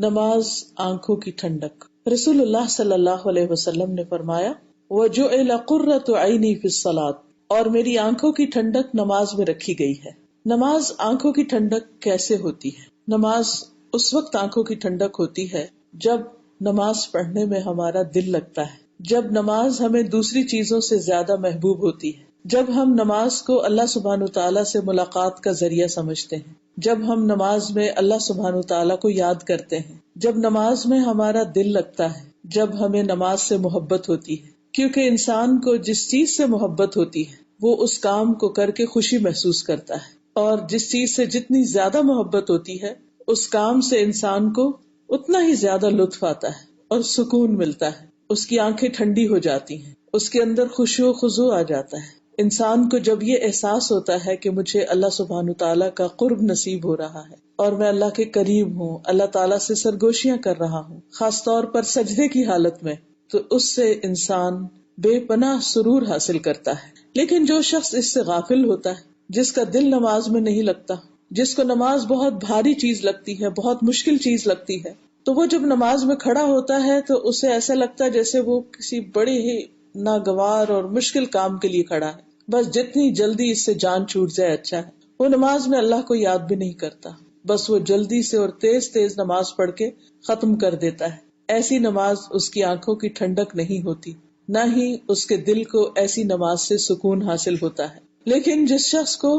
نماز آنکھوں کی ٹھنڈک۔ رسول اللہ صلی اللہ علیہ وسلم نے فرمایا وَجُعِلَ قُرَّةُ عَيْنِي فِي الصَّلَاةِ، اور میری آنکھوں کی ٹھنڈک نماز میں رکھی گئی ہے۔ نماز آنکھوں کی ٹھنڈک کیسے ہوتی ہے؟ نماز اس وقت آنکھوں کی ٹھنڈک ہوتی ہے جب نماز پڑھنے میں ہمارا دل لگتا ہے، جب نماز ہمیں دوسری چیزوں سے زیادہ محبوب ہوتی ہے، جب ہم نماز کو اللہ سبحانہ تعالیٰ سے ملاقات کا ذریعہ سمجھتے ہیں، جب ہم نماز میں اللہ سبحانہ تعالیٰ کو یاد کرتے ہیں، جب نماز میں ہمارا دل لگتا ہے، جب ہمیں نماز سے محبت ہوتی ہے، کیونکہ انسان کو جس چیز سے محبت ہوتی ہے وہ اس کام کو کر کے خوشی محسوس کرتا ہے، اور جس چیز سے جتنی زیادہ محبت ہوتی ہے اس کام سے انسان کو اتنا ہی زیادہ لطف آتا ہے اور سکون ملتا ہے، اس کی آنکھیں ٹھنڈی ہو جاتی ہیں، اس کے اندر خشوع و خضوع آ جاتا ہے۔ انسان کو جب یہ احساس ہوتا ہے کہ مجھے اللہ سبحانہ تعالیٰ کا قرب نصیب ہو رہا ہے اور میں اللہ کے قریب ہوں، اللہ تعالیٰ سے سرگوشیاں کر رہا ہوں، خاص طور پر سجدے کی حالت میں، تو اس سے انسان بے پناہ سرور حاصل کرتا ہے۔ لیکن جو شخص اس سے غافل ہوتا ہے، جس کا دل نماز میں نہیں لگتا، جس کو نماز بہت بھاری چیز لگتی ہے، بہت مشکل چیز لگتی ہے، تو وہ جب نماز میں کھڑا ہوتا ہے تو اسے ایسا لگتا ہے جیسے وہ کسی بڑے ہی ناگوار اور مشکل کام کے لیے کھڑا ہے، بس جتنی جلدی اس سے جان چھوٹ جائے اچھا ہے۔ وہ نماز میں اللہ کو یاد بھی نہیں کرتا، بس وہ جلدی سے اور تیز تیز نماز پڑھ کے ختم کر دیتا ہے۔ ایسی نماز اس کی آنکھوں کی ٹھنڈک نہیں ہوتی، نہ ہی اس کے دل کو ایسی نماز سے سکون حاصل ہوتا ہے۔ لیکن جس شخص کو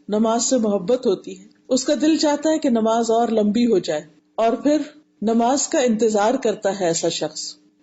نماز سے محبت ہوتی ہے، اس کا دل چاہتا ہے کہ نماز اور لمبی ہو جائے، اور پھر نماز کا انتظار کرتا ہے۔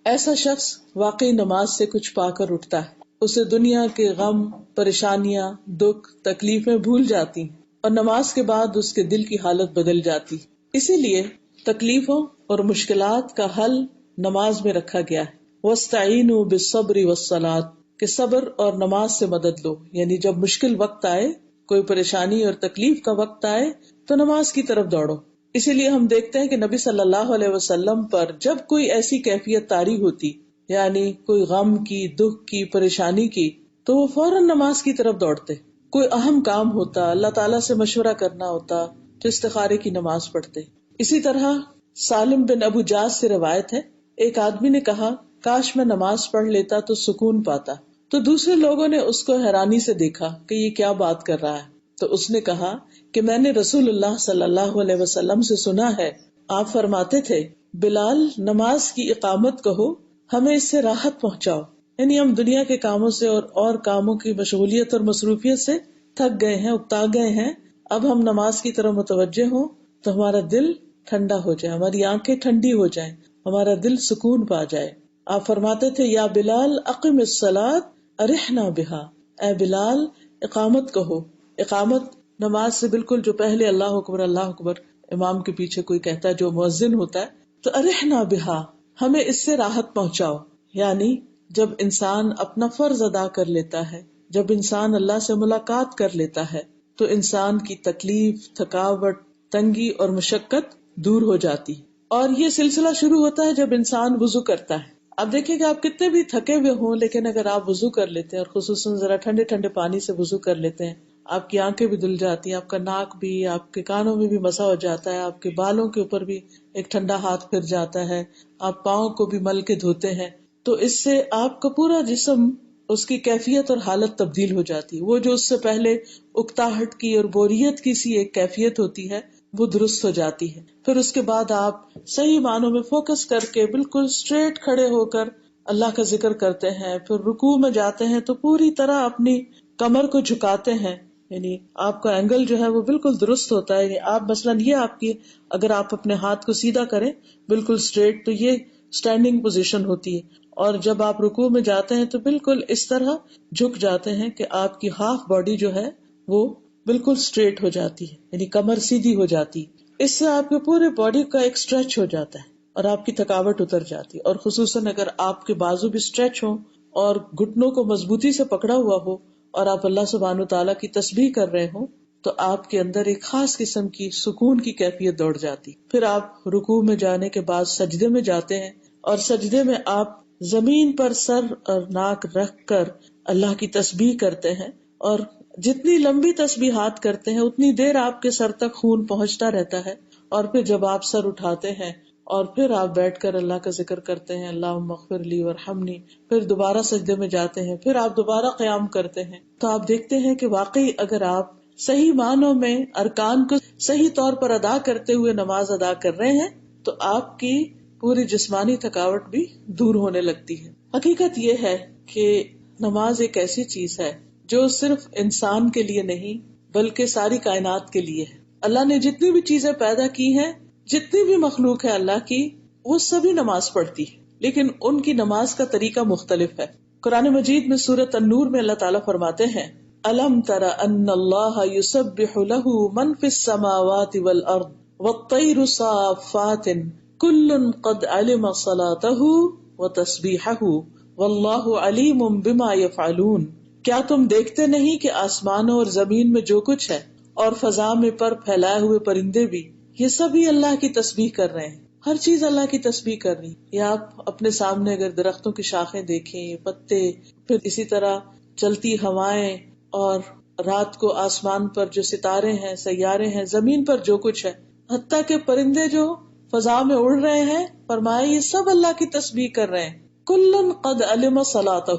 ایسا شخص واقعی نماز سے کچھ پا کر اٹھتا ہے، اسے دنیا کے غم، پریشانیاں، دکھ، تکلیفیں بھول جاتی ہیں، اور نماز کے بعد اس کے دل کی حالت بدل جاتی۔ اسی لیے تکلیفوں اور مشکلات کا حل نماز میں رکھا گیا ہے۔ وَاسْتَعِينُوا بِالصَّبْرِ وَالصَّلَاةِ، کہ صبر اور نماز سے مدد لو، یعنی جب مشکل وقت آئے، کوئی پریشانی اور تکلیف کا وقت آئے تو نماز کی طرف دوڑو۔ اسی لیے ہم دیکھتے ہیں کہ نبی صلی اللہ علیہ وسلم پر جب کوئی ایسی کیفیت طاری ہوتی، یعنی کوئی غم کی، دکھ کی، پریشانی کی، تو وہ فوراً نماز کی طرف دوڑتے۔ کوئی اہم کام ہوتا، اللہ تعالیٰ سے مشورہ کرنا ہوتا، تو استخارے کی نماز پڑھتے۔ اسی طرح سالم بن ابو جاز سے روایت ہے، ایک آدمی نے کہا کاش میں نماز پڑھ لیتا تو سکون پاتا، تو دوسرے لوگوں نے اس کو حیرانی سے دیکھا کہ یہ کیا بات کر رہا ہے، تو اس نے کہا کہ میں نے رسول اللہ صلی اللہ علیہ وسلم سے سنا ہے، آپ فرماتے تھے بلال نماز کی اقامت کہو، ہمیں اس سے راحت پہنچاؤ، یعنی ہم دنیا کے کاموں سے اور کاموں کی مشغولیت اور مصروفیت سے تھک گئے ہیں، اکتا گئے ہیں، اب ہم نماز کی طرف متوجہ ہوں تو ہمارا دل ٹھنڈا ہو جائے، ہماری آنکھیں ٹھنڈی ہو جائیں، ہمارا دل سکون پا جائے۔ آپ فرماتے تھے یا بلال اقم الصلاۃ ارحنا بہا، اے بلال اقامت کہو۔ اقامت نماز سے بالکل جو پہلے اللہ اکبر امام کے پیچھے کوئی کہتا ہے، جو مؤذن ہوتا ہے، تو ارحنا بہا، ہمیں اس سے راحت پہنچاؤ۔ یعنی جب انسان اپنا فرض ادا کر لیتا ہے، جب انسان اللہ سے ملاقات کر لیتا ہے، تو انسان کی تکلیف، تھکاوٹ، تنگی اور مشقت دور ہو جاتی۔ اور یہ سلسلہ شروع ہوتا ہے جب انسان وضو کرتا ہے۔ اب دیکھیں کہ آپ کتنے بھی تھکے ہوئے ہوں، لیکن اگر آپ وضو کر لیتے ہیں، اور خصوصاً ذرا ٹھنڈے ٹھنڈے پانی سے وضو کر لیتے ہیں، آپ کی آنکھیں بھی دھل جاتی ہیں، آپ کا ناک بھی، آپ کے کانوں میں بھی مسا ہو جاتا ہے، آپ کے بالوں کے اوپر بھی ایک ٹھنڈا ہاتھ پھر جاتا ہے، آپ پاؤں کو بھی مل کے دھوتے ہیں، تو اس سے آپ کا پورا جسم، اس کی کیفیت اور حالت تبدیل ہو جاتی ہے۔ وہ جو اس سے پہلے اکتاہٹ کی اور بوریت کی سی ایک کیفیت ہوتی ہے، وہ درست ہو جاتی ہے۔ پھر اس کے بعد آپ صحیح معنوں میں فوکس کر کے بالکل اسٹریٹ کھڑے ہو کر اللہ کا ذکر کرتے ہیں، پھر رکوع میں جاتے ہیں تو پوری طرح اپنی کمر کو جھکاتے ہیں، یعنی آپ کا اینگل جو ہے وہ بالکل درست ہوتا ہے۔ یعنی آپ مثلاً یہ آپ کی، اگر آپ اپنے ہاتھ کو سیدھا کریں بالکل اسٹریٹ، تو یہ اسٹینڈنگ پوزیشن ہوتی ہے، اور جب آپ رکوع میں جاتے ہیں تو بالکل اس طرح جھک جاتے ہیں کہ آپ کی ہاف باڈی جو ہے وہ بالکل اسٹریٹ ہو جاتی ہے، یعنی کمر سیدھی ہو جاتی ہے۔ اس سے آپ کے پورے باڈی کا ایک اسٹریچ ہو جاتا ہے اور آپ کی تھکاوٹ اتر جاتی ہے۔ اور خصوصاً اگر آپ کے بازو بھی اسٹریچ ہوں اور گھٹنوں کو مضبوطی سے پکڑا ہوا ہو اور آپ اللہ سبحانہ تعالیٰ کی تسبیح کر رہے ہوں، تو آپ کے اندر ایک خاص قسم کی سکون کی کیفیت دوڑ جاتی۔ پھر آپ رکوع میں جانے کے بعد سجدے میں جاتے ہیں، اور سجدے میں آپ زمین پر سر اور ناک رکھ کر اللہ کی تسبیح کرتے ہیں، اور جتنی لمبی تسبیحات کرتے ہیں اتنی دیر آپ کے سر تک خون پہنچتا رہتا ہے، اور پھر جب آپ سر اٹھاتے ہیں اور پھر آپ بیٹھ کر اللہ کا ذکر کرتے ہیں، اللہم اغفر لی وارحمنی، پھر دوبارہ سجدے میں جاتے ہیں، پھر آپ دوبارہ قیام کرتے ہیں، تو آپ دیکھتے ہیں کہ واقعی اگر آپ صحیح معنوں میں ارکان کو صحیح طور پر ادا کرتے ہوئے نماز ادا کر رہے ہیں تو آپ کی پوری جسمانی تھکاوٹ بھی دور ہونے لگتی ہے۔ حقیقت یہ ہے کہ نماز ایک ایسی چیز ہے جو صرف انسان کے لیے نہیں بلکہ ساری کائنات کے لیے ہے۔ اللہ نے جتنی بھی چیزیں پیدا کی ہیں، جتنی بھی مخلوق ہے اللہ کی، وہ سبھی نماز پڑھتی ہے، لیکن ان کی نماز کا طریقہ مختلف ہے۔ قرآن مجید میں سورۃ النور میں اللہ تعالیٰ فرماتے ہیں أَلَمْ تَرَ أَنَّ اللَّهَ يُسَبِّحُ لَهُ مَنْ فِي السَّمَاوَاتِ وَالْأَرْضِ وَالطَّيْرُ صَافَّاتٍ كُلٌّ قَدْ عَلِمَ صَلَاتَهُ وَتَسْبِيحَهُ وَاللَّهُ عَلِيمٌ بِمَا يَفْعَلُونَ۔ کیا تم دیکھتے نہیں کہ آسمانوں اور زمین میں جو کچھ ہے اور فضا میں پر پھیلائے ہوئے پرندے بھی، یہ سبھی اللہ کی تسبیح کر رہے ہیں، ہر چیز اللہ کی تسبیح کر رہی۔ یا آپ اپنے سامنے اگر درختوں کی شاخیں دیکھیں، پتے، پھر اسی طرح چلتی ہوائیں، اور رات کو آسمان پر جو ستارے ہیں، سیارے ہیں، زمین پر جو کچھ ہے، حتیٰ کہ پرندے جو فضا میں اڑ رہے ہیں، فرمایا یہ سب اللہ کی تسبیح کر رہے ہیں۔ کلن قد علم صلاتہ،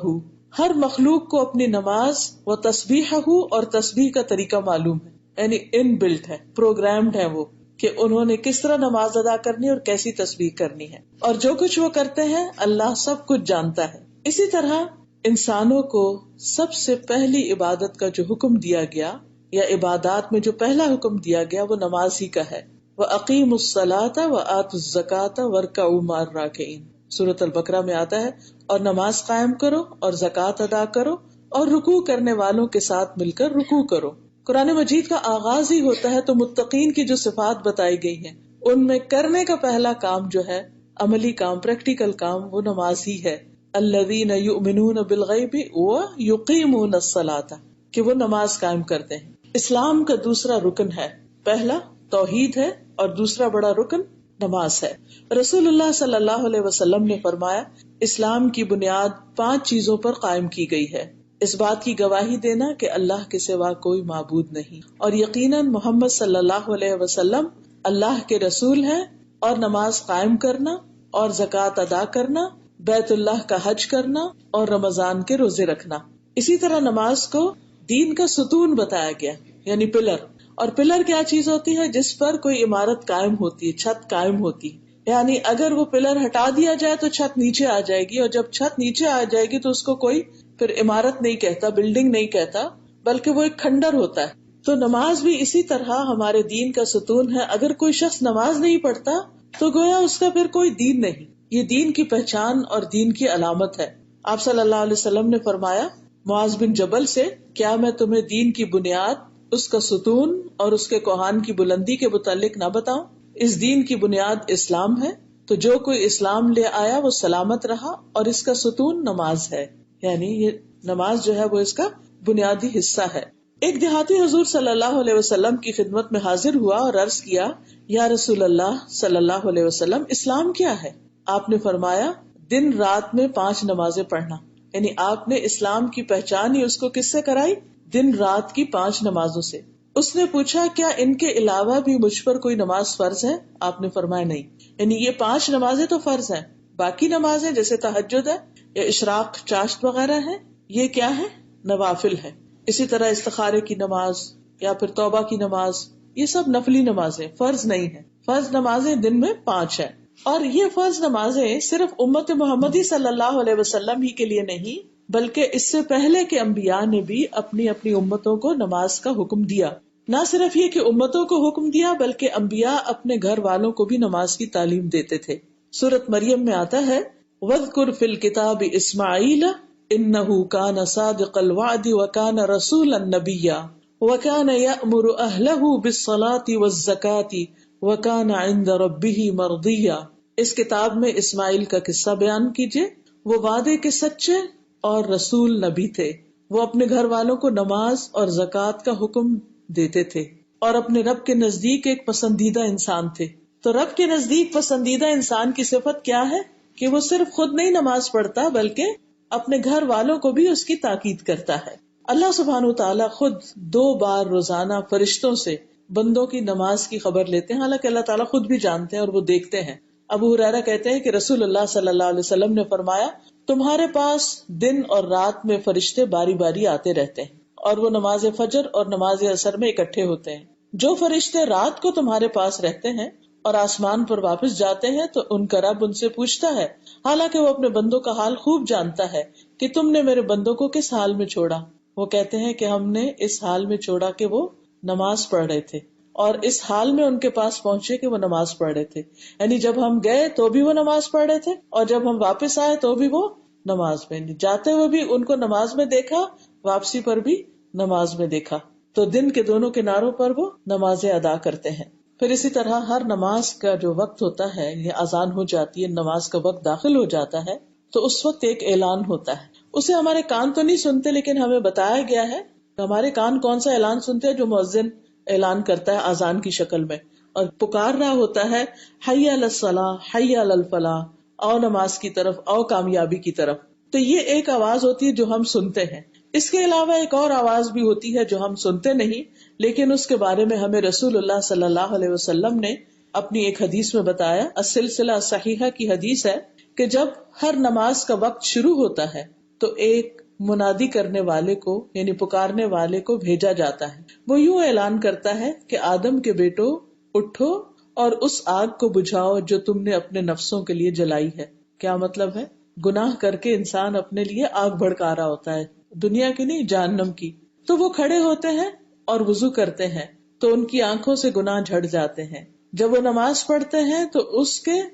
ہر مخلوق کو اپنی نماز و تسبیحہ اور تسبیح کا طریقہ معلوم ہے، یعنی ان بلٹ ہے، پروگرامڈ ہے وہ کہ انہوں نے کس طرح نماز ادا کرنی اور کیسی تسبیح کرنی ہے، اور جو کچھ وہ کرتے ہیں اللہ سب کچھ جانتا ہے۔ اسی طرح انسانوں کو سب سے پہلی عبادت کا جو حکم دیا گیا یا عبادات میں جو پہلا حکم دیا گیا وہ نماز ہی کا ہے۔ وَأَقِيمُوا الصَّلَاةَ وَآتُوا الزَّكَاةَ وَارْكَعُوا مَعَ الرَّاكِعِينَ، سورۃ البقرہ میں آتا ہے، اور نماز قائم کرو اور زکوٰۃ ادا کرو اور رکوع کرنے والوں کے ساتھ مل کر رکوع کرو۔ قرآن مجید کا آغاز ہی ہوتا ہے تو متقین کی جو صفات بتائی گئی ہیں ان میں کرنے کا پہلا کام جو ہے، عملی کام، پریکٹیکل کام، وہ نماز ہی ہے۔ الذین یؤمنون بالغیب ویقیمون الصلاۃ، کہ وہ نماز قائم کرتے ہیں۔ اسلام کا دوسرا رکن ہے، پہلا توحید ہے اور دوسرا بڑا رکن نماز ہے۔ رسول اللہ صلی اللہ علیہ وسلم نے فرمایا اسلام کی بنیاد 5 چیزوں پر قائم کی گئی ہے۔ اس بات کی گواہی دینا کہ اللہ کے سوا کوئی معبود نہیں، اور یقیناً محمد صلی اللہ علیہ وسلم اللہ کے رسول ہیں، اور نماز قائم کرنا اور زکوٰۃ ادا کرنا، بیت اللہ کا حج کرنا اور رمضان کے روزے رکھنا۔ اسی طرح نماز کو دین کا ستون بتایا گیا، یعنی پلر۔ اور پلر کیا چیز ہوتی ہے؟ جس پر کوئی عمارت قائم ہوتی ہے، چھت قائم ہوتی ہے، یعنی اگر وہ پلر ہٹا دیا جائے تو چھت نیچے آ جائے گی، اور جب چھت نیچے آ جائے گی تو اس کو کوئی پھر عمارت نہیں کہتا، بلڈنگ نہیں کہتا، بلکہ وہ ایک کھنڈر ہوتا ہے۔ تو نماز بھی اسی طرح ہمارے دین کا ستون ہے۔ اگر کوئی شخص نماز نہیں پڑھتا تو گویا اس کا پھر کوئی دین نہیں، یہ دین کی پہچان اور دین کی علامت ہے۔ آپ صلی اللہ علیہ وسلم نے فرمایا معاذ بن جبل سے، کیا میں تمہیں دین کی بنیاد، اس کا ستون اور اس کے کوہان کی بلندی کے متعلق نہ بتاؤں؟ اس دین کی بنیاد اسلام ہے، تو جو کوئی اسلام لے آیا وہ سلامت رہا، اور اس کا ستون نماز ہے، یعنی یہ نماز جو ہے وہ اس کا بنیادی حصہ ہے۔ ایک دیہاتی حضور صلی اللہ علیہ وسلم کی خدمت میں حاضر ہوا اور عرض کیا، یا رسول اللہ صلی اللہ علیہ وسلم، اسلام کیا ہے؟ آپ نے فرمایا دن رات میں 5 نمازیں پڑھنا، یعنی آپ نے اسلام کی پہچان ہی اس کو کس سے کرائی؟ دن رات کی 5 نمازوں سے۔ اس نے پوچھا کیا ان کے علاوہ بھی مجھ پر کوئی نماز فرض ہے؟ آپ نے فرمایا نہیں، یعنی یہ 5 نمازیں تو فرض ہیں، باقی نمازیں جیسے تہجد ہے یا اشراق چاشت وغیرہ ہے، یہ کیا ہے؟ نوافل ہے۔ اسی طرح استخارے کی نماز یا پھر توبہ کی نماز، یہ سب نفلی نمازیں، فرض نہیں ہے۔ فرض نمازیں دن میں 5 ہیں، اور یہ فرض نمازیں صرف امت محمدی صلی اللہ علیہ وسلم ہی کے لیے نہیں بلکہ اس سے پہلے کے انبیاء نے بھی اپنی اپنی امتوں کو نماز کا حکم دیا۔ نہ صرف یہ کہ امتوں کو حکم دیا بلکہ انبیاء اپنے گھر والوں کو بھی نماز کی تعلیم دیتے تھے۔ سورۃ مریم میں آتا ہے وَاذْكُرْ فِي الْكِتَابِ إِسْمَاعِيلَ إِنَّهُ كَانَ صَادِقَ الْوَعْدِ وَكَانَ رَسُولًا نَبِيًّا وَكَانَ يَأْمُرُ أَهْلَهُ بِالصَّلَاةِ وَالزَّكَاةِ وَكَانَ عِندَ رَبِّهِ مَرْضِيًّا۔ اس کتاب میں اسماعیل کا قصہ بیان کیجیے، وہ وعدے کے سچے اور رسول نبی تھے، وہ اپنے گھر والوں کو نماز اور زکوٰۃ کا حکم دیتے تھے، اور اپنے رب کے نزدیک ایک پسندیدہ انسان تھے۔ تو رب کے نزدیک پسندیدہ انسان کی صفت کیا ہے؟ کہ وہ صرف خود نہیں نماز پڑھتا بلکہ اپنے گھر والوں کو بھی اس کی تاکید کرتا ہے۔ اللہ سبحانہ وتعالیٰ خود 2 بار روزانہ فرشتوں سے بندوں کی نماز کی خبر لیتے ہیں، حالانکہ اللہ تعالیٰ خود بھی جانتے ہیں اور وہ دیکھتے ہیں، ابو ہریرہ کہتے ہیں کہ رسول اللہ صلی اللہ علیہ وسلم نے فرمایا تمہارے پاس دن اور رات میں فرشتے باری باری آتے رہتے ہیں اور وہ نماز فجر اور نماز عصر میں اکٹھے ہوتے ہیں. جو فرشتے رات کو تمہارے پاس رہتے ہیں اور آسمان پر واپس جاتے ہیں تو ان کا رب ان سے پوچھتا ہے حالانکہ وہ اپنے بندوں کا حال خوب جانتا ہے کہ تم نے میرے بندوں کو کس حال میں چھوڑا. وہ کہتے ہیں کہ ہم نے اس حال میں چھوڑا کہ وہ نماز پڑھ رہے تھے اور اس حال میں ان کے پاس پہنچے کہ وہ نماز پڑھ رہے تھے. یعنی جب ہم گئے تو بھی وہ نماز پڑھ رہے تھے اور جب ہم واپس آئے تو بھی وہ نماز میں, جاتے ہوئے بھی ان کو نماز میں دیکھا, واپسی پر بھی نماز میں دیکھا. تو دن کے دونوں کناروں پر وہ نمازیں ادا کرتے ہیں. پھر اسی طرح ہر نماز کا جو وقت ہوتا ہے, یہ اذان ہو جاتی ہے, نماز کا وقت داخل ہو جاتا ہے تو اس وقت ایک اعلان ہوتا ہے. اسے ہمارے کان تو نہیں سنتے لیکن ہمیں بتایا گیا ہے کہ ہمارے کان کون سا اعلان سنتے ہیں, جو مؤذن اعلان کرتا ہے اذان کی شکل میں اور پکار رہا ہوتا ہے حی علی الصلاۃ حی علی الفلاح, آؤ نماز کی طرف, آؤ کامیابی کی طرف. تو یہ ایک آواز ہوتی ہے جو ہم سنتے ہیں. اس کے علاوہ ایک اور آواز بھی ہوتی ہے جو ہم سنتے نہیں لیکن اس کے بارے میں ہمیں رسول اللہ صلی اللہ علیہ وسلم نے اپنی ایک حدیث میں بتایا. السلسلہ صحیحہ کی حدیث ہے کہ جب ہر نماز کا وقت شروع ہوتا ہے تو ایک منادی کرنے والے کو یعنی پکارنے والے کو بھیجا جاتا ہے. وہ یوں اعلان کرتا ہے کہ آدم کے بیٹو اٹھو اور اس آگ کو بجھاؤ جو تم نے اپنے نفسوں کے لیے جلائی ہے. کیا مطلب ہے؟ گناہ کر کے انسان اپنے لیے آگ بھڑکا رہا ہوتا ہے, دنیا کی نہیں جہنم کی. تو وہ کھڑے ہوتے ہیں اور وضو کرتے ہیں تو ان کی آنکھوں سے گناہ جھڑ جاتے ہیں. جب وہ نماز پڑھتے ہیں تو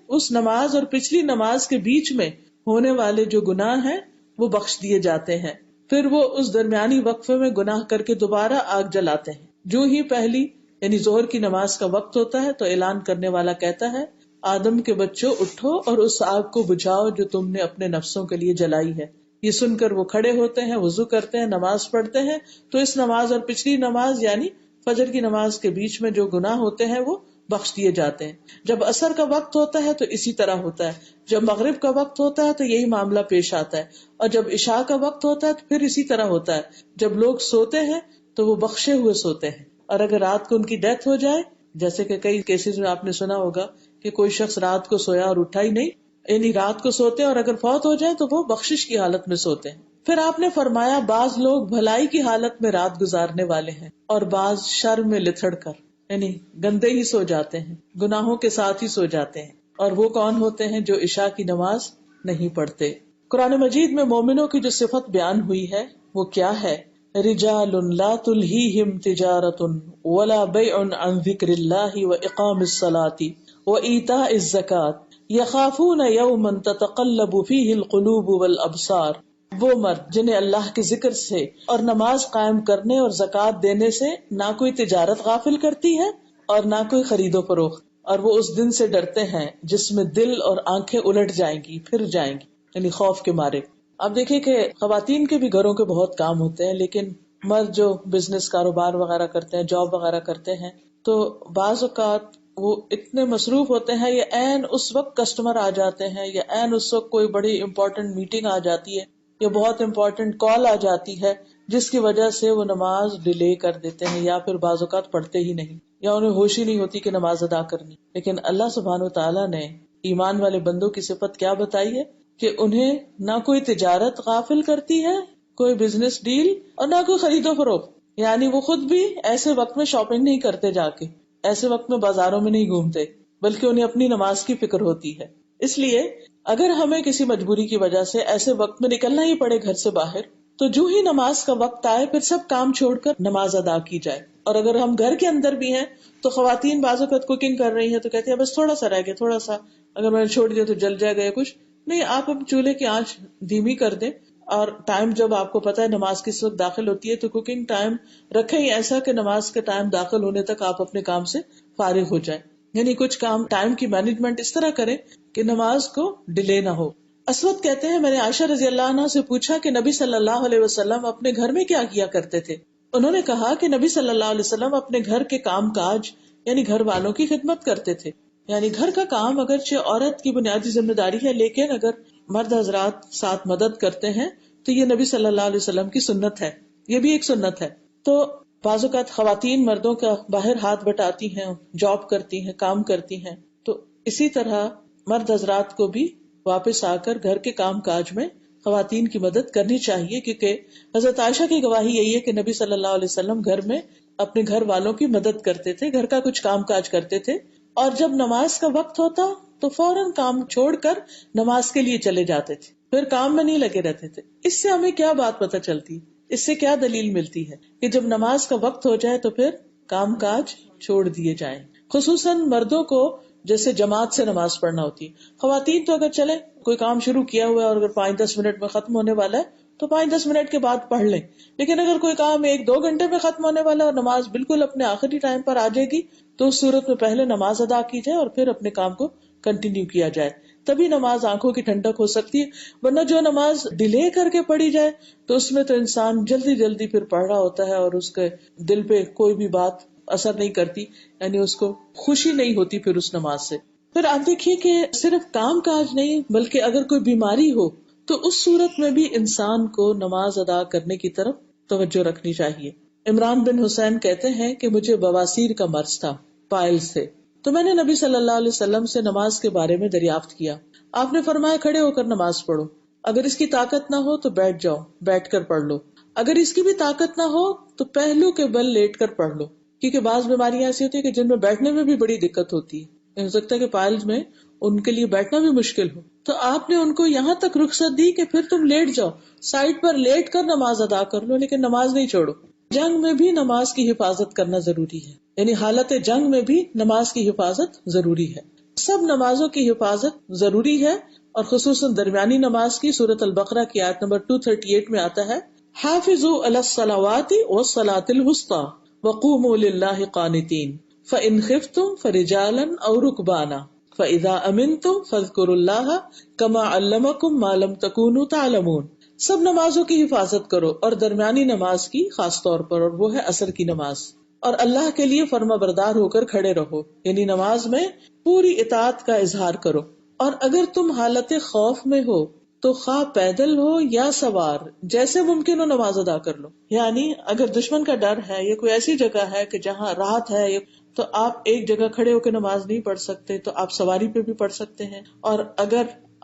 اس نماز اور پچھلی نماز کے بیچ میں ہونے والے جو گناہ ہیں وہ بخش دیے جاتے ہیں. پھر وہ اس درمیانی وقفے میں گناہ کر کے دوبارہ آگ جلاتے ہیں. جو ہی پہلی یعنی ظہر کی نماز کا وقت ہوتا ہے تو اعلان کرنے والا کہتا ہے آدم کے بچوں اٹھو اور اس آگ کو بجھاؤ جو تم نے اپنے نفسوں کے لیے جلائی ہے. یہ سن کر وہ کھڑے ہوتے ہیں, وضو کرتے ہیں, نماز پڑھتے ہیں تو اس نماز اور پچھلی نماز یعنی فجر کی نماز کے بیچ میں جو گناہ ہوتے ہیں وہ بخش دیے جاتے ہیں. جب عصر کا وقت ہوتا ہے تو اسی طرح ہوتا ہے. جب مغرب کا وقت ہوتا ہے تو یہی معاملہ پیش آتا ہے اور جب عشاء کا وقت ہوتا ہے تو پھر اسی طرح ہوتا ہے. جب لوگ سوتے ہیں تو وہ بخشے ہوئے سوتے ہیں اور اگر رات کو ان کی ڈیتھ ہو جائے, جیسے کہ کئی کیسز میں آپ نے سنا ہوگا کہ کوئی شخص رات کو سویا اور اٹھا ہی نہیں, یعنی رات کو سوتے ہیں اور اگر فوت ہو جائے تو وہ بخشش کی حالت میں سوتے ہیں. پھر آپ نے فرمایا بعض لوگ بھلائی کی حالت میں رات گزارنے والے ہیں اور بعض شر میں لتھڑ کر یعنی گندے ہی سو جاتے ہیں, گناہوں کے ساتھ ہی سو جاتے ہیں. اور وہ کون ہوتے ہیں؟ جو عشاء کی نماز نہیں پڑھتے. قرآن مجید میں مومنوں کی جو صفت بیان ہوئی ہے وہ کیا ہے؟ رجال لا تلہیہم تجارت ولا بیع عن ذکر اللہ واقام الصلاۃ وایتاء الزکاۃ یخافون یوما تتقلب فیہ القلوب والابصار. وہ مرد جنہیں اللہ کے ذکر سے اور نماز قائم کرنے اور زکوٰۃ دینے سے نہ کوئی تجارت غافل کرتی ہے اور نہ کوئی خرید و فروخت, اور وہ اس دن سے ڈرتے ہیں جس میں دل اور آنکھیں الٹ جائیں گی, پھر جائیں گی, یعنی خوف کے مارے. اب دیکھیں کہ خواتین کے بھی گھروں کے بہت کام ہوتے ہیں لیکن مرد جو بزنس کاروبار وغیرہ کرتے ہیں, جاب وغیرہ کرتے ہیں, تو بعض اوقات وہ اتنے مصروف ہوتے ہیں یا عین اس وقت کسٹمر آ جاتے ہیں یا عین اس وقت کوئی بڑی امپورٹنٹ میٹنگ آ جاتی ہے یا بہت امپورٹنٹ کال آ جاتی ہے جس کی وجہ سے وہ نماز ڈیلے کر دیتے ہیں یا پھر بعض اوقات پڑھتے ہی نہیں یا انہیں ہوش ہی نہیں ہوتی کہ نماز ادا کرنی. لیکن اللہ سبحانہ وتعالیٰ نے ایمان والے بندوں کی صفت کیا بتائی ہے کہ انہیں نہ کوئی تجارت غافل کرتی ہے, کوئی بزنس ڈیل, اور نہ کوئی خرید و فروخت. یعنی وہ خود بھی ایسے وقت میں شاپنگ نہیں کرتے, جا کے ایسے وقت میں بازاروں میں نہیں گھومتے, بلکہ انہیں اپنی نماز کی فکر ہوتی ہے. اس لیے اگر ہمیں کسی مجبوری کی وجہ سے ایسے وقت میں نکلنا ہی پڑے گھر سے باہر تو جو ہی نماز کا وقت آئے پھر سب کام چھوڑ کر نماز ادا کی جائے. اور اگر ہم گھر کے اندر بھی ہیں تو خواتین بعض اوقات کوکنگ کر رہی ہیں تو کہتی ہیں بس تھوڑا سا رہ گیا, تھوڑا سا اگر میں نے چھوڑ دیا تو جل جائے گا یا کچھ نہیں. آپ اب چولہے کی آنچ دھیمی کر دیں اور ٹائم جب آپ کو پتا ہے نماز کس وقت داخل ہوتی ہے تو کوکنگ ٹائم رکھیں ہی ایسا کہ نماز کے ٹائم داخل ہونے تک آپ اپنے کام سے فارغ ہو جائیں. یعنی کچھ کام ٹائم کی مینجمنٹ اس طرح کریں کہ نماز کو ڈیلے نہ ہو. اسود کہتے ہیں میں نے عائشہ رضی اللہ عنہ سے پوچھا کہ نبی صلی اللہ علیہ وسلم اپنے گھر میں کیا کیا کرتے تھے. انہوں نے کہا کہ نبی صلی اللہ علیہ وسلم اپنے گھر کے کام کاج یعنی گھر والوں کی خدمت کرتے تھے. یعنی گھر کا کام اگرچہ عورت کی بنیادی ذمہ داری ہے لیکن اگر مرد حضرات ساتھ مدد کرتے ہیں تو یہ نبی صلی اللہ علیہ وسلم کی سنت ہے, یہ بھی ایک سنت ہے. تو بعض اوقات خواتین مردوں کا باہر ہاتھ بٹاتی ہیں, جاب کرتی ہیں, کام کرتی ہیں. تو اسی طرح مرد حضرات کو بھی واپس آ کر گھر کے کام کاج میں خواتین کی مدد کرنی چاہیے، کیونکہ حضرت عائشہ کی گواہی یہی ہے کہ نبی صلی اللہ علیہ وسلم گھر میں اپنے گھر والوں کی مدد کرتے تھے، گھر کا کچھ کام کاج کرتے تھے، اور جب نماز کا وقت ہوتا تو فوراً کام چھوڑ کر نماز کے لیے چلے جاتے تھے، پھر کام میں نہیں لگے رہتے تھے۔ اس سے ہمیں کیا بات پتہ چلتی، اس سے کیا دلیل ملتی ہے کہ جب نماز کا وقت ہو جائے تو پھر کام کاج چھوڑ دیے جائیں۔ خصوصاً مردوں کو جیسے جماعت سے نماز پڑھنا ہوتی ہے، خواتین تو اگر چلے کوئی کام شروع کیا ہوا ہے اور اگر 5-10 منٹ میں ختم ہونے والا ہے تو 5-10 منٹ کے بعد پڑھ لیں، لیکن اگر کوئی کام 1-2 گھنٹے میں ختم ہونے والا ہے اور نماز بالکل اپنے آخری ٹائم پر آ جائے گی تو اس صورت میں پہلے نماز ادا کی جائے اور پھر اپنے کام کو کنٹینیو کیا جائے، تبھی نماز آنکھوں کی ٹھنڈک ہو سکتی ہے۔ ورنہ جو نماز ڈیلے کر کے پڑھی جائے تو اس میں تو انسان جلدی جلدی پھر پڑھ رہا ہوتا ہے اور اس کے دل پہ کوئی بھی بات اثر نہیں کرتی، یعنی اس کو خوشی نہیں ہوتی پھر اس نماز سے۔ پھر آپ دیکھیے کہ صرف کام کاج نہیں بلکہ اگر کوئی بیماری ہو تو اس صورت میں بھی انسان کو نماز ادا کرنے کی طرف توجہ رکھنی چاہیے۔ عمران بن حسین کہتے ہیں کہ مجھے بواسیر کا مرض تھا، پائلز سے، تو میں نے نبی صلی اللہ علیہ وسلم سے نماز کے بارے میں دریافت کیا۔ آپ نے فرمایا کھڑے ہو کر نماز پڑھو، اگر اس کی طاقت نہ ہو تو بیٹھ جاؤ، بیٹھ کر پڑھ لو، اگر اس کی بھی طاقت نہ ہو تو پہلو کے بل لیٹ کر پڑھ لو، کیونکہ بعض بیماریاں ایسی ہوتی ہے کہ جن میں بیٹھنے میں بھی بڑی دقت ہوتی ہے، ہو سکتا ہے کہ پائلز میں ان کے لیے بیٹھنا بھی مشکل ہو، تو آپ نے ان کو یہاں تک رخصت دی کہ پھر تم لیٹ جاؤ، سائڈ پر لیٹ کر نماز ادا کر لو، لیکن نماز نہیں چھوڑو۔ جنگ میں بھی نماز کی حفاظت کرنا ضروری ہے، یعنی حالت جنگ میں بھی نماز کی حفاظت ضروری ہے۔ سب نمازوں کی حفاظت ضروری ہے، اور خصوصاً درمیانی نماز کی۔ سورۃ البقرہ کی آیت نمبر 238 میں آتا ہے، حافظوا علی الصلوات والصلاۃ الوسطی وقوموا للہ قانتین فإن خفتم فرجالا أو ركبانا فإذا أمنتم فاذكروا الله كما علمكم ما لم تكونوا تعلمون۔ سب نمازوں کی حفاظت کرو اور درمیانی نماز کی خاص طور پر، اور وہ ہے عصر کی نماز، اور اللہ کے لیے فرما بردار ہو کر کھڑے رہو، یعنی نماز میں پوری اطاعت کا اظہار کرو، اور اگر تم حالت خوف میں ہو تو خواہ پیدل ہو یا سوار، جیسے ممکن ہو نماز ادا کر لو۔ یعنی اگر دشمن کا ڈر ہے یا کوئی ایسی جگہ ہے کہ جہاں راحت ہے تو آپ ایک جگہ کھڑے ہو کے نماز نہیں پڑھ سکتے تو آپ سواری پہ بھی پڑھ سکتے ہیں، اور اگر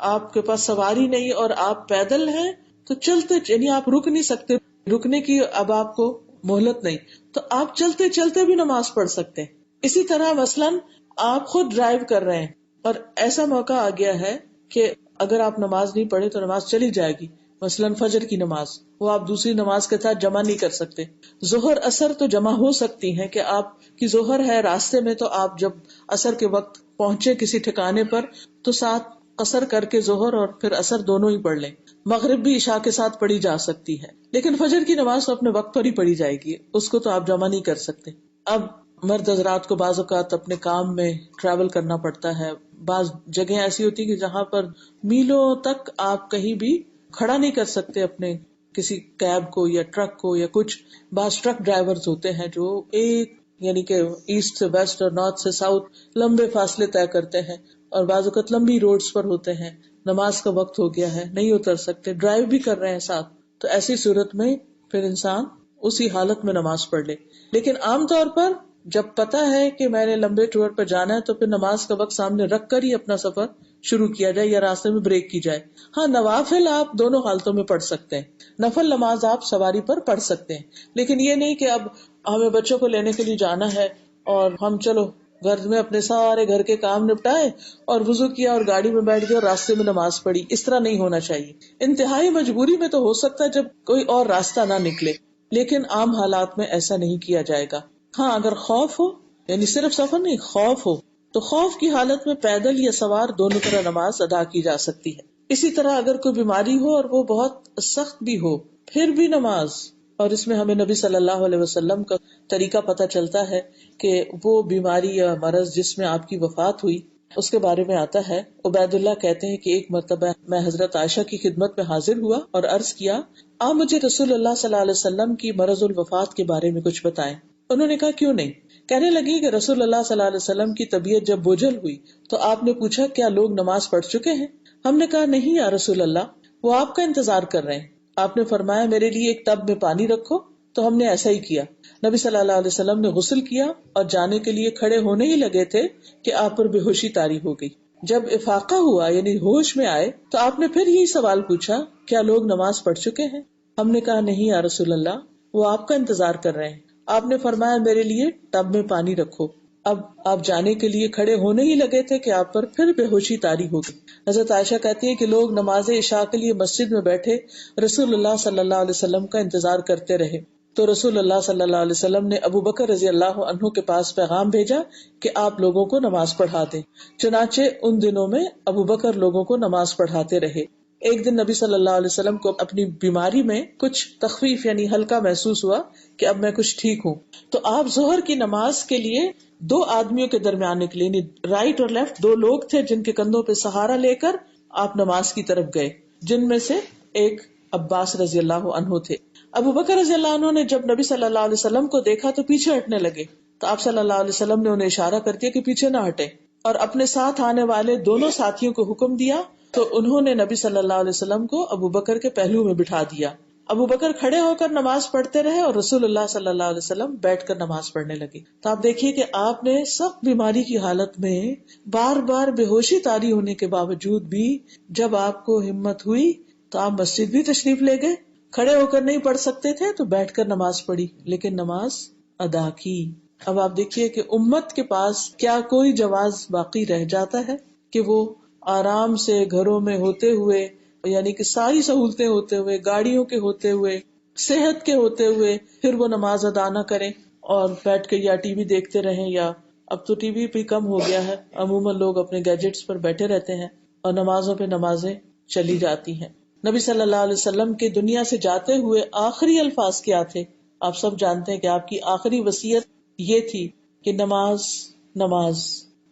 آپ کے پاس سواری نہیں اور آپ پیدل ہیں تو چلتے، یعنی آپ رک نہیں سکتے، رکنے کی اب آپ کو مہلت نہیں، تو آپ چلتے چلتے بھی نماز پڑھ سکتے ہیں۔ اسی طرح مثلاً آپ خود ڈرائیو کر رہے ہیں اور ایسا موقع آ گیا ہے کہ اگر آپ نماز نہیں پڑھے تو نماز چلی جائے گی، مثلاً فجر کی نماز، وہ آپ دوسری نماز کے ساتھ جمع نہیں کر سکتے۔ ظہر اثر تو جمع ہو سکتی ہیں کہ آپ کی ظہر ہے راستے میں، تو آپ جب اثر کے وقت پہنچے کسی ٹھکانے پر تو ساتھ قصر کر کے ظہر اور پھر اثر دونوں ہی پڑھ لیں۔ مغرب بھی عشاء کے ساتھ پڑھی جا سکتی ہے، لیکن فجر کی نماز تو اپنے وقت پر ہی پڑھی جائے گی، اس کو تو آپ جمع نہیں کر سکتے۔ اب مرد حضرات کو بعض اوقات اپنے کام میں ٹریول کرنا پڑتا ہے، بعض جگہیں ایسی ہوتی کہ جہاں پر میلوں تک آپ کہیں بھی کھڑا نہیں کر سکتے اپنے کسی کیب کو یا ٹرک کو یا کچھ۔ بعض ٹرک ڈرائیورز ہوتے ہیں جو ایک یعنی کہ ایسٹ سے ویسٹ اور نارتھ سے ساؤتھ لمبے فاصلے طے کرتے ہیں، اور بعض اوقات لمبی روڈز پر ہوتے ہیں، نماز کا وقت ہو گیا ہے نہیں اتر سکتے، ڈرائیو بھی کر رہے ہیں ساتھ، تو ایسی صورت میں پھر انسان اسی حالت میں نماز پڑھ لے۔ لیکن عام طور پر جب پتا ہے کہ میں نے لمبے ٹور پر جانا ہے تو پھر نماز کا وقت سامنے رکھ کر ہی اپنا سفر شروع کیا جائے یا راستے میں بریک کی جائے۔ ہاں، نوافل آپ دونوں حالتوں میں پڑھ سکتے ہیں، نفل نماز آپ سواری پر پڑھ سکتے ہیں، لیکن یہ نہیں کہ اب ہمیں بچوں کو لینے کے لیے جانا ہے اور ہم چلو گھر میں اپنے سارے گھر کے کام نپٹائے اور وضو کیا اور گاڑی میں بیٹھ گئے اور راستے میں نماز پڑھی۔ اس طرح نہیں ہونا چاہیے۔ انتہائی مجبوری میں تو ہو سکتا ہے جب کوئی اور راستہ نہ نکلے، لیکن عام حالات میں ایسا نہیں کیا جائے گا۔ ہاں، اگر خوف ہو، یعنی صرف سفر نہیں، خوف ہو تو خوف کی حالت میں پیدل یا سوار دونوں طرح نماز ادا کی جا سکتی ہے۔ اسی طرح اگر کوئی بیماری ہو اور وہ بہت سخت بھی ہو پھر بھی نماز، اور اس میں ہمیں نبی صلی اللہ علیہ وسلم کا طریقہ پتہ چلتا ہے کہ وہ بیماری یا مرض جس میں آپ کی وفات ہوئی اس کے بارے میں آتا ہے۔ عبید اللہ کہتے ہیں کہ ایک مرتبہ میں حضرت عائشہ کی خدمت میں حاضر ہوا اور عرض کیا، آپ مجھے رسول اللہ صلی اللہ علیہ وسلم کی مرض الوفات کے بارے میں کچھ بتائیں۔ انہوں نے کہا کیوں نہیں۔ کہنے لگی کہ رسول اللہ صلی اللہ علیہ وسلم کی طبیعت جب بوجھل ہوئی تو آپ نے پوچھا کیا لوگ نماز پڑھ چکے ہیں؟ ہم نے کہا نہیں یا رسول اللہ، وہ آپ کا انتظار کر رہے ہیں۔ آپ نے فرمایا میرے لیے ایک ٹب میں پانی رکھو، تو ہم نے ایسا ہی کیا۔ نبی صلی اللہ علیہ وسلم نے غسل کیا اور جانے کے لیے کھڑے ہونے ہی لگے تھے کہ آپ پر بے ہوشی طاری ہو گئی۔ جب افاقہ ہوا یعنی ہوش میں آئے تو آپ نے پھر یہی سوال پوچھا کیا لوگ نماز پڑھ چکے ہیں؟ ہم نے کہا نہیں یا رسول اللہ، وہ آپ کا انتظار کر رہے ہیں۔ آپ نے فرمایا میرے لیے ٹب میں پانی رکھو۔ اب آپ جانے کے لیے کھڑے ہونے ہی لگے تھے کہ آپ پر پھر بے ہوشی طاری ہو گئی۔ حضرت عائشہ کہتی ہے کہ لوگ نماز عشاء کے لیے مسجد میں بیٹھے رسول اللہ صلی اللہ علیہ وسلم کا انتظار کرتے رہے تو رسول اللہ صلی اللہ علیہ وسلم نے ابو بکر رضی اللہ عنہ کے پاس پیغام بھیجا کہ آپ لوگوں کو نماز پڑھا دیں۔ چنانچہ ان دنوں میں ابو بکر لوگوں کو نماز پڑھاتے رہے۔ ایک دن نبی صلی اللہ علیہ وسلم کو اپنی بیماری میں کچھ تخفیف یعنی ہلکا محسوس ہوا کہ اب میں کچھ ٹھیک ہوں، تو آپ ظہر کی نماز کے لیے دو آدمیوں کے درمیان نکلے، یعنی رائٹ اور لیفٹ دو لوگ تھے جن کے کندھوں پہ سہارا لے کر آپ نماز کی طرف گئے، جن میں سے ایک عباس رضی اللہ عنہ تھے۔ ابو بکر رضی اللہ عنہ نے جب نبی صلی اللہ علیہ وسلم کو دیکھا تو پیچھے ہٹنے لگے، تو آپ صلی اللہ علیہ وسلم نے انہیں اشارہ کر دیا کہ پیچھے نہ ہٹے، اور اپنے ساتھ آنے والے دونوں ساتھیوں کو حکم دیا تو انہوں نے نبی صلی اللہ علیہ وسلم کو ابو بکر کے پہلو میں بٹھا دیا۔ ابو بکر کھڑے ہو کر نماز پڑھتے رہے اور رسول اللہ صلی اللہ علیہ وسلم بیٹھ کر نماز پڑھنے لگے۔ تو آپ دیکھیے کہ آپ نے سخت بیماری کی حالت میں بار بار بے ہوشی طاری ہونے کے باوجود بھی جب آپ کو ہمت ہوئی تو آپ مسجد بھی تشریف لے گئے۔ کھڑے ہو کر نہیں پڑھ سکتے تھے تو بیٹھ کر نماز پڑھی، لیکن نماز ادا کی۔ اب آپ دیکھیے کہ امت کے پاس کیا کوئی جواز باقی رہ جاتا ہے کہ وہ آرام سے گھروں میں ہوتے ہوئے، یعنی کہ ساری سہولتیں ہوتے ہوئے، گاڑیوں کے ہوتے ہوئے، صحت کے ہوتے ہوئے پھر وہ نماز ادا نہ کریں اور بیٹھ کے یا ٹی وی دیکھتے رہیں، یا اب تو ٹی وی بھی کم ہو گیا ہے، عموماً لوگ اپنے گیجٹس پر بیٹھے رہتے ہیں اور نمازوں پہ نمازیں چلی جاتی ہیں۔ نبی صلی اللہ علیہ وسلم کے دنیا سے جاتے ہوئے آخری الفاظ کیا تھے؟ آپ سب جانتے ہیں کہ آپ کی آخری وصیت یہ تھی کہ نماز نماز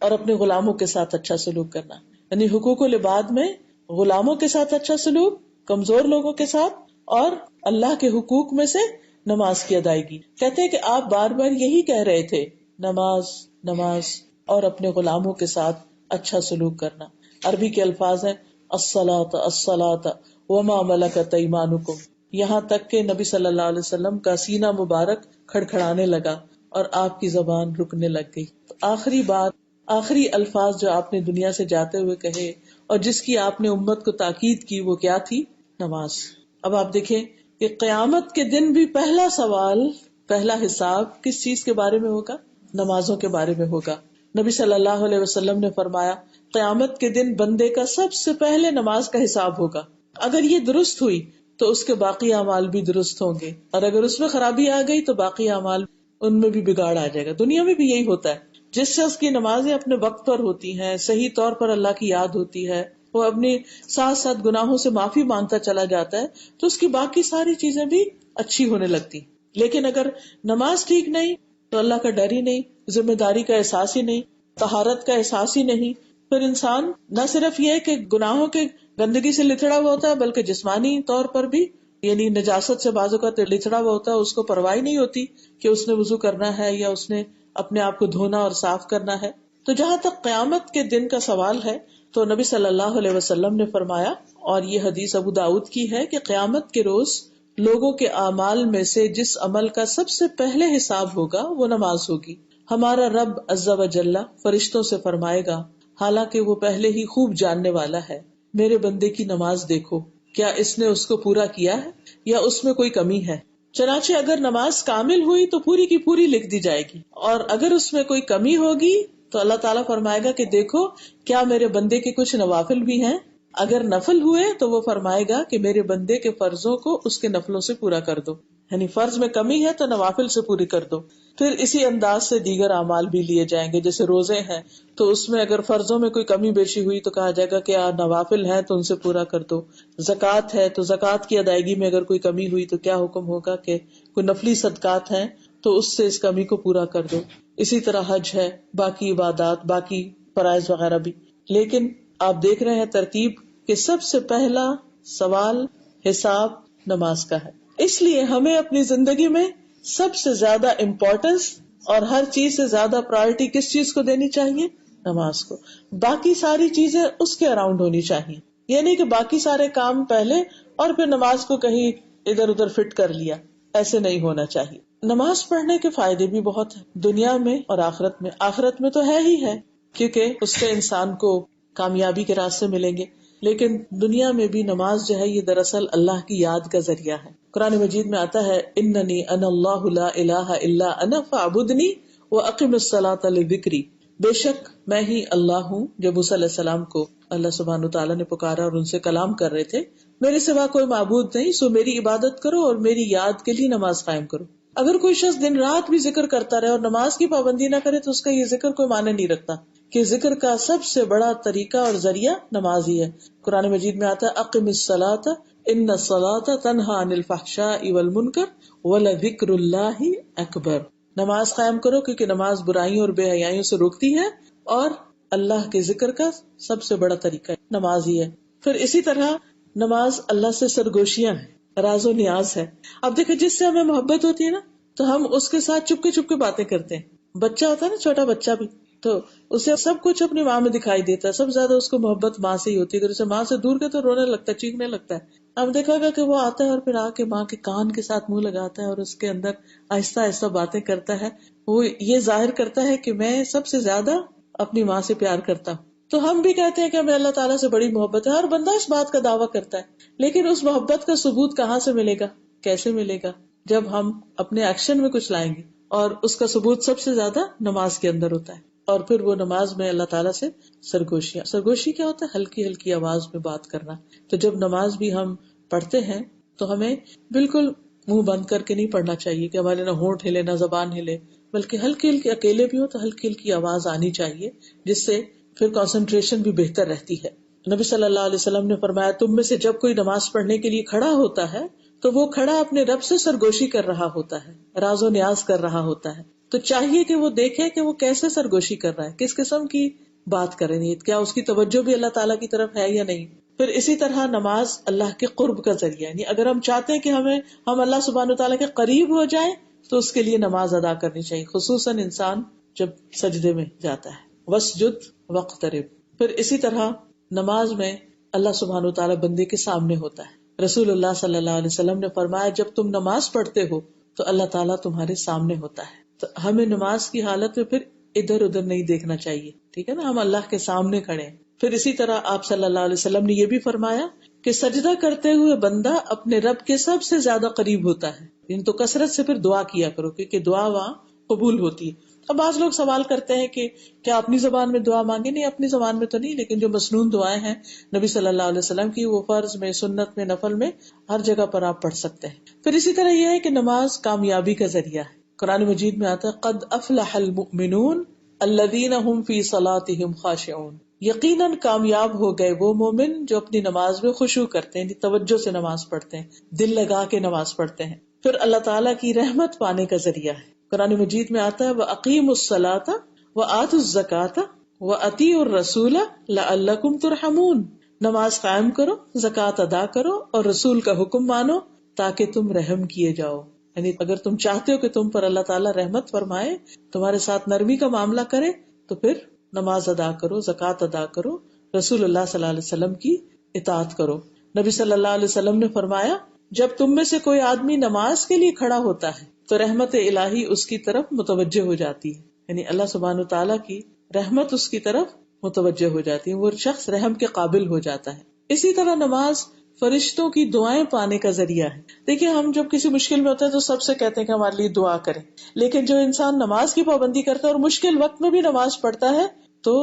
اور اپنے غلاموں کے ساتھ اچھا سلوک کرنا، یعنی حقوق العباد میں غلاموں کے ساتھ اچھا سلوک، کمزور لوگوں کے ساتھ، اور اللہ کے حقوق میں سے نماز کی ادائیگی۔ کہتے ہیں کہ آپ بار بار یہی کہہ رہے تھے، نماز نماز اور اپنے غلاموں کے ساتھ اچھا سلوک کرنا۔ عربی کے الفاظ ہیں الصلاۃ الصلاۃ وما ملکت ایمانکم، یہاں تک کہ نبی صلی اللہ علیہ وسلم کا سینہ مبارک کھڑکھڑانے لگا اور آپ کی زبان رکنے لگ گئی۔ تو آخری بات، آخری الفاظ جو آپ نے دنیا سے جاتے ہوئے کہے اور جس کی آپ نے امت کو تاکید کی، وہ کیا تھی؟ نماز۔ اب آپ دیکھیں کہ قیامت کے دن بھی پہلا سوال، پہلا حساب کس چیز کے بارے میں ہوگا؟ نمازوں کے بارے میں ہوگا۔ نبی صلی اللہ علیہ وسلم نے فرمایا قیامت کے دن بندے کا سب سے پہلے نماز کا حساب ہوگا۔ اگر یہ درست ہوئی تو اس کے باقی اعمال بھی درست ہوں گے، اور اگر اس میں خرابی آ گئی تو باقی اعمال ان میں بھی بگاڑ آ جائے گا۔ دنیا میں بھی یہی ہوتا ہے، جس سے اس کی نمازیں اپنے وقت پر ہوتی ہیں، صحیح طور پر اللہ کی یاد ہوتی ہے، وہ اپنے ساتھ ساتھ گناہوں سے معافی مانگتا چلا جاتا ہے، تو اس کی باقی ساری چیزیں بھی اچھی ہونے لگتی۔ لیکن اگر نماز ٹھیک نہیں تو اللہ کا ڈر ہی نہیں، ذمہ داری کا احساس ہی نہیں، طہارت کا احساس ہی نہیں، پھر انسان نہ صرف یہ کہ گناہوں کے گندگی سے لتڑا ہوا ہوتا ہے بلکہ جسمانی طور پر بھی، یعنی نجاست سے بعض اوقات لتڑا ہوا ہوتا ہے، اس کو پرواہ نہیں ہوتی کہ اس نے وضو کرنا ہے یا اس نے اپنے آپ کو دھونا اور صاف کرنا ہے۔ تو جہاں تک قیامت کے دن کا سوال ہے تو نبی صلی اللہ علیہ وسلم نے فرمایا، اور یہ حدیث ابو داؤد کی ہے، کہ قیامت کے روز لوگوں کے اعمال میں سے جس عمل کا سب سے پہلے حساب ہوگا وہ نماز ہوگی۔ ہمارا رب عز و جل فرشتوں سے فرمائے گا، حالانکہ وہ پہلے ہی خوب جاننے والا ہے، میرے بندے کی نماز دیکھو، کیا اس نے اس کو پورا کیا ہے یا اس میں کوئی کمی ہے؟ چنانچہ اگر نماز کامل ہوئی تو پوری کی پوری لکھ دی جائے گی، اور اگر اس میں کوئی کمی ہوگی تو اللہ تعالیٰ فرمائے گا کہ دیکھو کیا میرے بندے کے کچھ نوافل بھی ہیں، اگر نفل ہوئے تو وہ فرمائے گا کہ میرے بندے کے فرضوں کو اس کے نفلوں سے پورا کر دو، یعنی فرض میں کمی ہے تو نوافل سے پوری کر دو۔ پھر اسی انداز سے دیگر اعمال بھی لیے جائیں گے، جیسے روزے ہیں تو اس میں اگر فرضوں میں کوئی کمی بیشی ہوئی تو کہا جائے گا کہ نوافل ہیں تو ان سے پورا کر دو۔ زکوٰۃ ہے تو زکوٰۃ کی ادائیگی میں اگر کوئی کمی ہوئی تو کیا حکم ہوگا کہ کوئی نفلی صدقات ہیں تو اس سے اس کمی کو پورا کر دو۔ اسی طرح حج ہے، باقی عبادات، باقی فرائض وغیرہ بھی۔ لیکن آپ دیکھ رہے ہیں ترتیب کہ سب سے پہلا سوال حساب نماز کا ہے، اس لیے ہمیں اپنی زندگی میں سب سے زیادہ امپورٹنس اور ہر چیز سے زیادہ پرائرٹی کس چیز کو دینی چاہیے؟ نماز کو۔ باقی ساری چیزیں اس کے اراؤنڈ ہونی چاہیے، یعنی کہ باقی سارے کام پہلے اور پھر نماز کو کہیں ادھر ادھر فٹ کر لیا، ایسے نہیں ہونا چاہیے۔ نماز پڑھنے کے فائدے بھی بہت ہیں، دنیا میں اور آخرت میں۔ آخرت میں تو ہے ہی ہے، کیونکہ اس سے انسان کو کامیابی کے راستے ملیں گے. لیکن دنیا میں بھی نماز جو ہے یہ دراصل اللہ کی یاد کا ذریعہ ہے. قرآن مجید میں آتا ہے اننی انا اللہ لا الہ الا انا فاعبدنی واقم الصلاۃ لذکری، بے شک میں ہی اللہ ہوں. جب موسیٰ علیہ السلام کو اللہ سبحانہ تعالیٰ نے پکارا اور ان سے کلام کر رہے تھے، میرے سوا کوئی معبود نہیں، سو میری عبادت کرو اور میری یاد کے لیے نماز قائم کرو. اگر کوئی شخص دن رات بھی ذکر کرتا رہے اور نماز کی پابندی نہ کرے تو اس کا یہ ذکر کوئی معنی نہیں رکھتا کہ ذکر کا سب سے بڑا طریقہ اور ذریعہ نماز ہی ہے. قرآن مجید میں آتا ہے اقم الصلاۃ ان الصلاۃ تنہی عن الفحشاء والمنکر ولذکر اللہ اکبر. نماز قائم کرو کیونکہ نماز برائیوں اور بے حیائیوں سے روکتی ہے اور اللہ کے ذکر کا سب سے بڑا طریقہ نماز ہی ہے. پھر اسی طرح نماز اللہ سے سرگوشیاں ہیں، راز و نیاز ہے. اب دیکھیں جس سے ہمیں محبت ہوتی ہے نا تو ہم اس کے ساتھ چپ کے باتیں کرتے ہیں. بچہ ہوتا ہے نا، چھوٹا بچہ بھی، تو اسے سب کچھ اپنی ماں میں دکھائی دیتا ہے. سب زیادہ اس کو محبت ماں سے ہی ہوتی ہے. اگر اسے ماں سے دور کے تو رونے لگتا ہے، چیخنے لگتا ہے. اب دیکھا گا کہ وہ آتا ہے اور پھر آ کے ماں کے کان کے ساتھ منہ لگاتا ہے اور اس کے اندر آہستہ آہستہ باتیں کرتا ہے. وہ یہ ظاہر کرتا ہے کہ میں سب سے زیادہ اپنی ماں سے پیار کرتا ہوں. تو ہم بھی کہتے ہیں کہ ہمیں اللہ تعالیٰ سے بڑی محبت ہے. ہر بندہ اس بات کا دعویٰ کرتا ہے، لیکن اس محبت کا ثبوت کہاں سے ملے گا، کیسے ملے گا؟ جب ہم اپنے ایکشن میں کچھ لائیں گے. اور اس کا ثبوت سب سے زیادہ نماز کے اندر ہوتا ہے. اور پھر وہ نماز میں اللہ تعالیٰ سے سرگوشی کیا ہوتا ہے؟ ہلکی ہلکی آواز میں بات کرنا. تو جب نماز بھی ہم پڑھتے ہیں تو ہمیں بالکل منہ بند کر کے نہیں پڑھنا چاہیے کہ ہمارے نہ ہونٹ ہلے نہ زبان ہلے، بلکہ ہلکی ہلکی، اکیلے بھی ہو تو ہلکی ہلکی آواز آنی چاہیے، جس سے پھر کنسنٹریشن بھی بہتر رہتی ہے. نبی صلی اللہ علیہ وسلم نے فرمایا تم میں سے جب کوئی نماز پڑھنے کے لیے کھڑا ہوتا ہے تو وہ کھڑا اپنے رب سے سرگوشی کر رہا ہوتا ہے، راز و نیاز کر رہا ہوتا ہے. تو چاہیے کہ وہ دیکھے کہ وہ کیسے سرگوشی کر رہا ہے، کس قسم کی بات کر رہی ہے، کیا اس کی توجہ بھی اللہ تعالیٰ کی طرف ہے یا نہیں. پھر اسی طرح نماز اللہ کے قرب کا ذریعہ، یعنی اگر ہم چاہتے ہیں کہ ہم اللہ سبحانہ تعالیٰ کے قریب ہو جائیں تو اس کے لیے نماز ادا کرنی چاہیے، خصوصاً انسان جب سجدے میں جاتا ہے. وسجد واقترب. پھر اسی طرح نماز میں اللہ سبحانہ تعالیٰ بندے کے سامنے ہوتا ہے. رسول اللہ صلی اللہ علیہ وسلم نے فرمایا جب تم نماز پڑھتے ہو تو اللہ تعالیٰ تمہارے سامنے ہوتا ہے. تو ہمیں نماز کی حالت میں پھر ادھر ادھر نہیں دیکھنا چاہیے، ٹھیک ہے نا، ہم اللہ کے سامنے کھڑے ہیں. پھر اسی طرح آپ صلی اللہ علیہ وسلم نے یہ بھی فرمایا کہ سجدہ کرتے ہوئے بندہ اپنے رب کے سب سے زیادہ قریب ہوتا ہے. تو کثرت سے پھر دعا کیا کرو کیونکہ دعا وہاں قبول ہوتی ہے. اب بعض لوگ سوال کرتے ہیں کہ کیا اپنی زبان میں دعا مانگے؟ نہیں، اپنی زبان میں تو نہیں، لیکن جو مسنون دعائیں ہیں نبی صلی اللہ علیہ وسلم کی، وہ فرض میں، سنت میں، نفل میں، ہر جگہ پر آپ پڑھ سکتے ہیں. پھر اسی طرح یہ ہے کہ نماز کامیابی کا ذریعہ ہے. قرآن مجید میں آتا ہے قد افلح المؤمنون الذین هم فی صلاتهم خاشعون. یقیناً کامیاب ہو گئے وہ مومن جو اپنی نماز میں خشوع کرتے ہیں، توجہ سے نماز پڑھتے ہیں، دل لگا کے نماز پڑھتے ہیں. پھر اللہ تعالیٰ کی رحمت پانے کا ذریعہ ہے. قرآن مجید میں آتا ہے وَأَقِيمُوا الصَّلَاةَ وَآتُوا الزَّكَاةَ وَأَطِيعُوا الرَّسُولَ لَعَلَّكُمْ تُرْحَمُونَ. نماز قائم کرو، زکوٰۃ ادا کرو اور رسول کا حکم مانو تاکہ تم رحم کیے جاؤ. یعنی اگر تم چاہتے ہو کہ تم پر اللہ تعالیٰ رحمت فرمائے، تمہارے ساتھ نرمی کا معاملہ کرے، تو پھر نماز ادا کرو، زکوٰۃ ادا کرو، رسول اللہ صلی اللہ علیہ وسلم کی اطاعت کرو. نبی صلی اللہ علیہ وسلم نے فرمایا جب تم میں سے کوئی آدمی نماز کے لیے کھڑا ہوتا ہے تو رحمت الہی اس کی طرف متوجہ ہو جاتی ہے. یعنی اللہ سبحانہ تعالیٰ کی رحمت اس کی طرف متوجہ ہو جاتی ہے، وہ شخص رحم کے قابل ہو جاتا ہے. اسی طرح نماز فرشتوں کی دعائیں پانے کا ذریعہ ہے. دیکھیں ہم جب کسی مشکل میں ہوتے ہیں تو سب سے کہتے ہیں کہ ہمارے لیے دعا کریں، لیکن جو انسان نماز کی پابندی کرتا ہے اور مشکل وقت میں بھی نماز پڑھتا ہے تو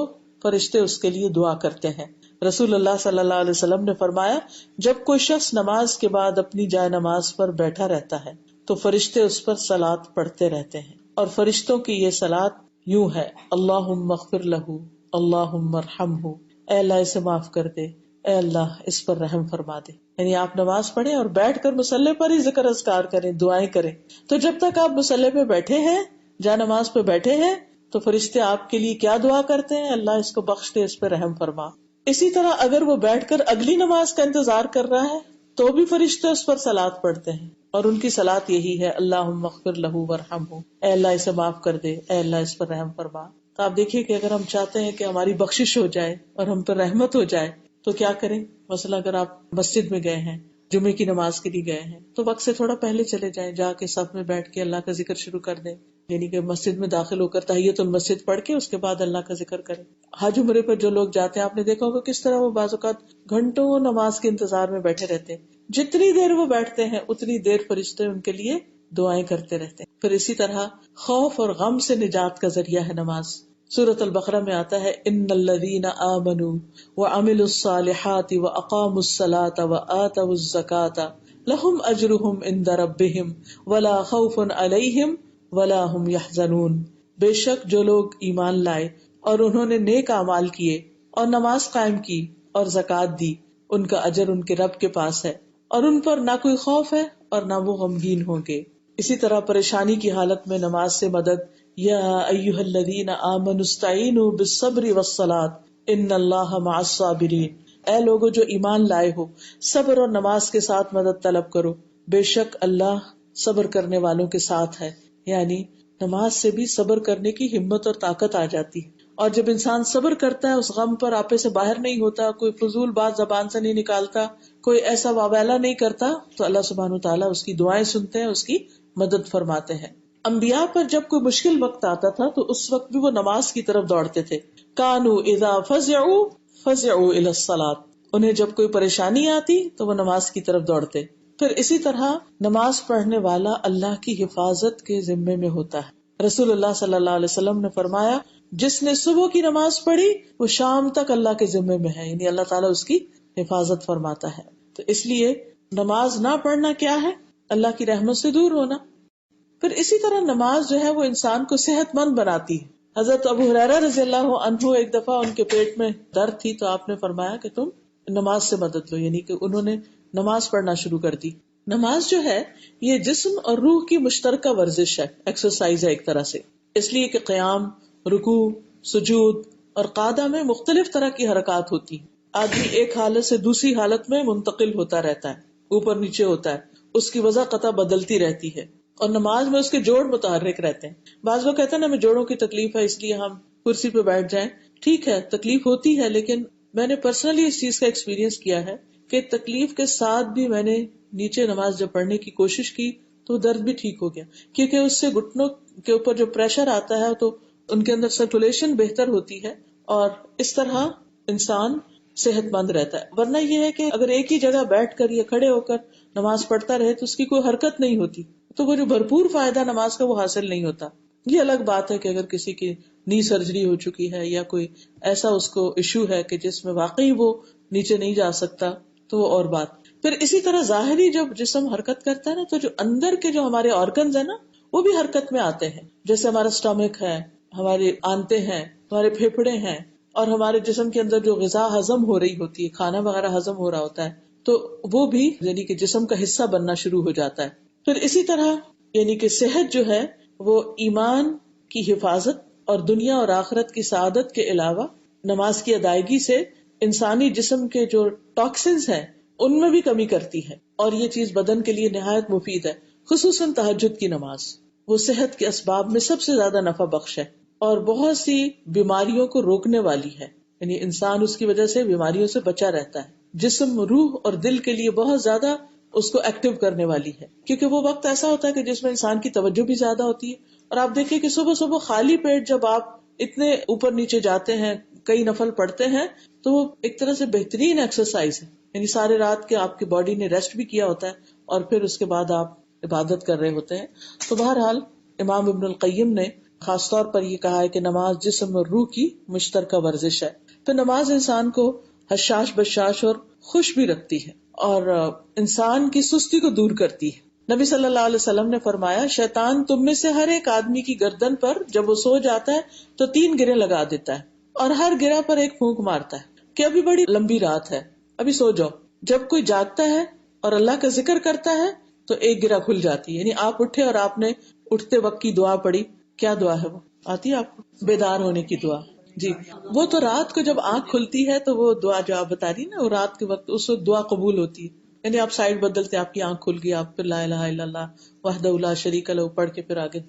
فرشتے اس کے لیے دعا کرتے ہیں. رسول اللہ صلی اللہ علیہ وسلم نے فرمایا جب کوئی شخص نماز کے بعد اپنی جائے نماز پر بیٹھا رہتا ہے تو فرشتے اس پر صلاۃ پڑھتے رہتے ہیں، اور فرشتوں کی یہ صلاۃ یوں ہے اللہم اغفر لہ اللہم ارحمہ، اے اللہ اسے معاف کر دے، اے اللہ اس پر رحم فرما دے. یعنی آپ نماز پڑھیں اور بیٹھ کر مصلی پر ہی ذکر اذکار کریں، دعائیں کریں. تو جب تک آپ مصلی پہ بیٹھے ہیں، جا نماز پہ بیٹھے ہیں، تو فرشتے آپ کے لیے کیا دعا کرتے ہیں؟ اللہ اس کو بخش دے، اس پہ رحم فرما. اسی طرح اگر وہ بیٹھ کر اگلی نماز کا انتظار کر رہا ہے تو بھی فرشتے اس پر صلاۃ پڑھتے ہیں، اور ان کی صلاۃ یہی ہے اللہم اغفر لہ وارحمہ، اے اللہ اسے معاف کر دے، اے اللہ اس پر رحم فرما. تو آپ دیکھیے کہ اگر ہم چاہتے ہیں کہ ہماری بخشش ہو جائے اور ہم پر رحمت ہو جائے تو کیا کریں؟ مثلا اگر آپ مسجد میں گئے ہیں، جمعے کی نماز کے لیے گئے ہیں، تو وقت سے تھوڑا پہلے چلے جائیں، جا کے صف میں بیٹھ کے اللہ کا ذکر شروع کر دیں. یعنی کہ مسجد میں داخل ہو کر تحیت المسجد پڑھ کے اس کے بعد اللہ کا ذکر کرے. حج عمرے پر جو لوگ جاتے ہیں آپ نے دیکھا ہوگا کس طرح وہ بعض اوقات گھنٹوں نماز کے انتظار میں بیٹھے رہتے ہیں. جتنی دیر وہ بیٹھتے ہیں اتنی دیر فرشتے ان کے لیے دعائیں کرتے رہتے ہیں. پھر اسی طرح خوف اور غم سے نجات کا ذریعہ ہے نماز. سورۃ البقرہ میں آتا ہے ان الذین آمنوا وعملوا الصالحات واقاموا الصلاة وآتوا الزکاة لهم اجرهم عند ربهم ولا خوف علیہم ولا هم يحزنون. بے شک جو لوگ ایمان لائے اور انہوں نے نیک اعمال کیے اور نماز قائم کی اور زکوٰۃ دی ان کا اجر ان کے رب کے پاس ہے اور ان پر نہ کوئی خوف ہے اور نہ وہ غمگین ہوں گے. اسی طرح پریشانی کی حالت میں نماز سے مدد. یا ایھا الذین آمنوا استعینوا بالصبر والصلاۃ ان اللہ مع الصابرین. اے لوگو جو ایمان لائے ہو صبر اور نماز کے ساتھ مدد طلب کرو، بے شک اللہ صبر کرنے والوں کے ساتھ ہے. یعنی نماز سے بھی صبر کرنے کی ہمت اور طاقت آ جاتی ہے. اور جب انسان صبر کرتا ہے، اس غم پر آپے سے باہر نہیں ہوتا، کوئی فضول بات زبان سے نہیں نکالتا، کوئی ایسا واویلا نہیں کرتا، تو اللہ سبحانہ وتعالیٰ اس کی دعائیں سنتے ہیں، اس کی مدد فرماتے ہیں. انبیاء پر جب کوئی مشکل وقت آتا تھا تو اس وقت بھی وہ نماز کی طرف دوڑتے تھے. کانوا اذا فزعوا الی الصلاۃ. انہیں جب کوئی پریشانی آتی تو وہ نماز کی طرف دوڑتے. پھر اسی طرح نماز پڑھنے والا اللہ کی حفاظت کے ذمے میں ہوتا ہے. رسول اللہ صلی اللہ علیہ وسلم نے فرمایا جس نے صبح کی نماز پڑھی وہ شام تک اللہ کے ذمے میں ہے، یعنی اللہ تعالیٰ اس کی حفاظت فرماتا ہے. تو اس لیے نماز نہ پڑھنا کیا ہے؟ اللہ کی رحمت سے دور ہونا. پھر اسی طرح نماز جو ہے وہ انسان کو صحت مند بناتی ہے. حضرت ابو ہریرہ رضی اللہ عنہ ایک دفعہ ان کے پیٹ میں درد تھی تو آپ نے فرمایا کہ تم نماز سے مدد لو، یعنی کہ انہوں نے نماز پڑھنا شروع کر دی. نماز جو ہے یہ جسم اور روح کی مشترکہ ورزش ہے، ایکسرسائز ہے ایک طرح سے. اس لیے کہ قیام، رکوع، سجود اور قعدہ میں مختلف طرح کی حرکات ہوتی ہیں. آدمی ایک حالت سے دوسری حالت میں منتقل ہوتا رہتا ہے، اوپر نیچے ہوتا ہے، اس کی وضع قطع بدلتی رہتی ہے. اور نماز میں اس کے جوڑ متحرک رہتے ہیں. بعض لوگ کہتے ہیں نا ہمیں جوڑوں کی تکلیف ہے اس لیے ہم کرسی پہ بیٹھ جائیں. ٹھیک ہے تکلیف ہوتی ہے، لیکن میں نے پرسنلی اس چیز کا ایکسپیرینس کیا ہے کہ تکلیف کے ساتھ بھی میں نے نیچے نماز جب پڑھنے کی کوشش کی تو درد بھی ٹھیک ہو گیا، کیونکہ اس سے گھٹنوں کے اوپر جو پریشر آتا ہے تو ان کے اندر سرکولیشن بہتر ہوتی ہے اور اس طرح انسان صحت مند رہتا ہے. ورنہ یہ ہے کہ اگر ایک ہی جگہ بیٹھ کر یا کھڑے ہو کر نماز پڑھتا رہے تو اس کی کوئی حرکت نہیں ہوتی، تو وہ جو بھرپور فائدہ نماز کا وہ حاصل نہیں ہوتا. یہ الگ بات ہے کہ اگر کسی کی نی سرجری ہو چکی ہے یا کوئی ایسا اس کو ایشو ہے کہ جس میں واقعی وہ نیچے نہیں جا سکتا تو وہ اور بات. پھر اسی طرح ظاہری جب جسم حرکت کرتا ہے نا تو جو اندر کے جو ہمارے آرگنز ہیں نا وہ بھی حرکت میں آتے ہیں. جیسے ہمارا اسٹمک ہے، ہمارے آنتے ہیں، ہمارے پھیپھڑے ہیں اور ہمارے جسم کے اندر جو غذا ہضم ہو رہی ہوتی ہے، کھانا وغیرہ ہضم ہو رہا ہوتا ہے، تو وہ بھی یعنی کہ جسم کا حصہ بننا شروع ہو جاتا ہے. پھر اسی طرح یعنی کہ صحت جو ہے وہ ایمان کی حفاظت اور دنیا اور آخرت کی سعادت کے علاوہ نماز کی ادائیگی سے انسانی جسم کے جو ٹاکسنز ہیں ان میں بھی کمی کرتی ہے. اور یہ چیز بدن کے لیے نہایت مفید ہے، خصوصاً تہجد کی نماز. وہ صحت کے اسباب میں سب سے زیادہ نفع بخش ہے اور بہت سی بیماریوں کو روکنے والی ہے. یعنی انسان اس کی وجہ سے بیماریوں سے بچا رہتا ہے. جسم، روح اور دل کے لیے بہت زیادہ اس کو ایکٹیو کرنے والی ہے، کیونکہ وہ وقت ایسا ہوتا ہے کہ جس میں انسان کی توجہ بھی زیادہ ہوتی ہے. اور آپ دیکھیں کہ صبح صبح خالی پیٹ جب آپ اتنے اوپر نیچے جاتے ہیں، کئی نفل پڑھتے ہیں، تو وہ ایک طرح سے بہترین ایکسرسائز ہے. یعنی سارے رات کے آپ کی باڈی نے ریسٹ بھی کیا ہوتا ہے اور پھر اس کے بعد آپ عبادت کر رہے ہوتے ہیں. تو بہرحال امام ابن القیم نے خاص طور پر یہ کہا ہے کہ نماز جسم اور روح کی مشترکہ ورزش ہے. تو نماز انسان کو حشاش بشاش اور خوش بھی رکھتی ہے اور انسان کی سستی کو دور کرتی ہے. نبی صلی اللہ علیہ وسلم نے فرمایا شیطان تم میں سے ہر ایک آدمی کی گردن پر جب وہ سو جاتا ہے تو 3 گرے لگا دیتا ہے اور ہر گرہ پر ایک پھونک مارتا ہے کہ ابھی بڑی لمبی رات ہے، ابھی سو جاؤ. جب کوئی جاگتا ہے اور اللہ کا ذکر کرتا ہے تو ایک گرہ کھل جاتی ہے. یعنی آپ اٹھے اور آپ نے اٹھتے وقت کی دعا پڑھی. کیا دعا ہے وہ آتی ہے آپ کو؟ بیدار ہونے کی دعا. جی وہ تو رات کو جب آنکھ کھلتی ہے تو وہ دعا جو آپ بتا رہی نا، وہ رات کے وقت اس وقت دعا قبول ہوتی ہے. یعنی آپ سائڈ بدلتے، آپ کی آنکھ کھل گئی، آپ پھر لا الہ الا اللہ وحدہ لا شریک لہ پڑھ کے پھر آگے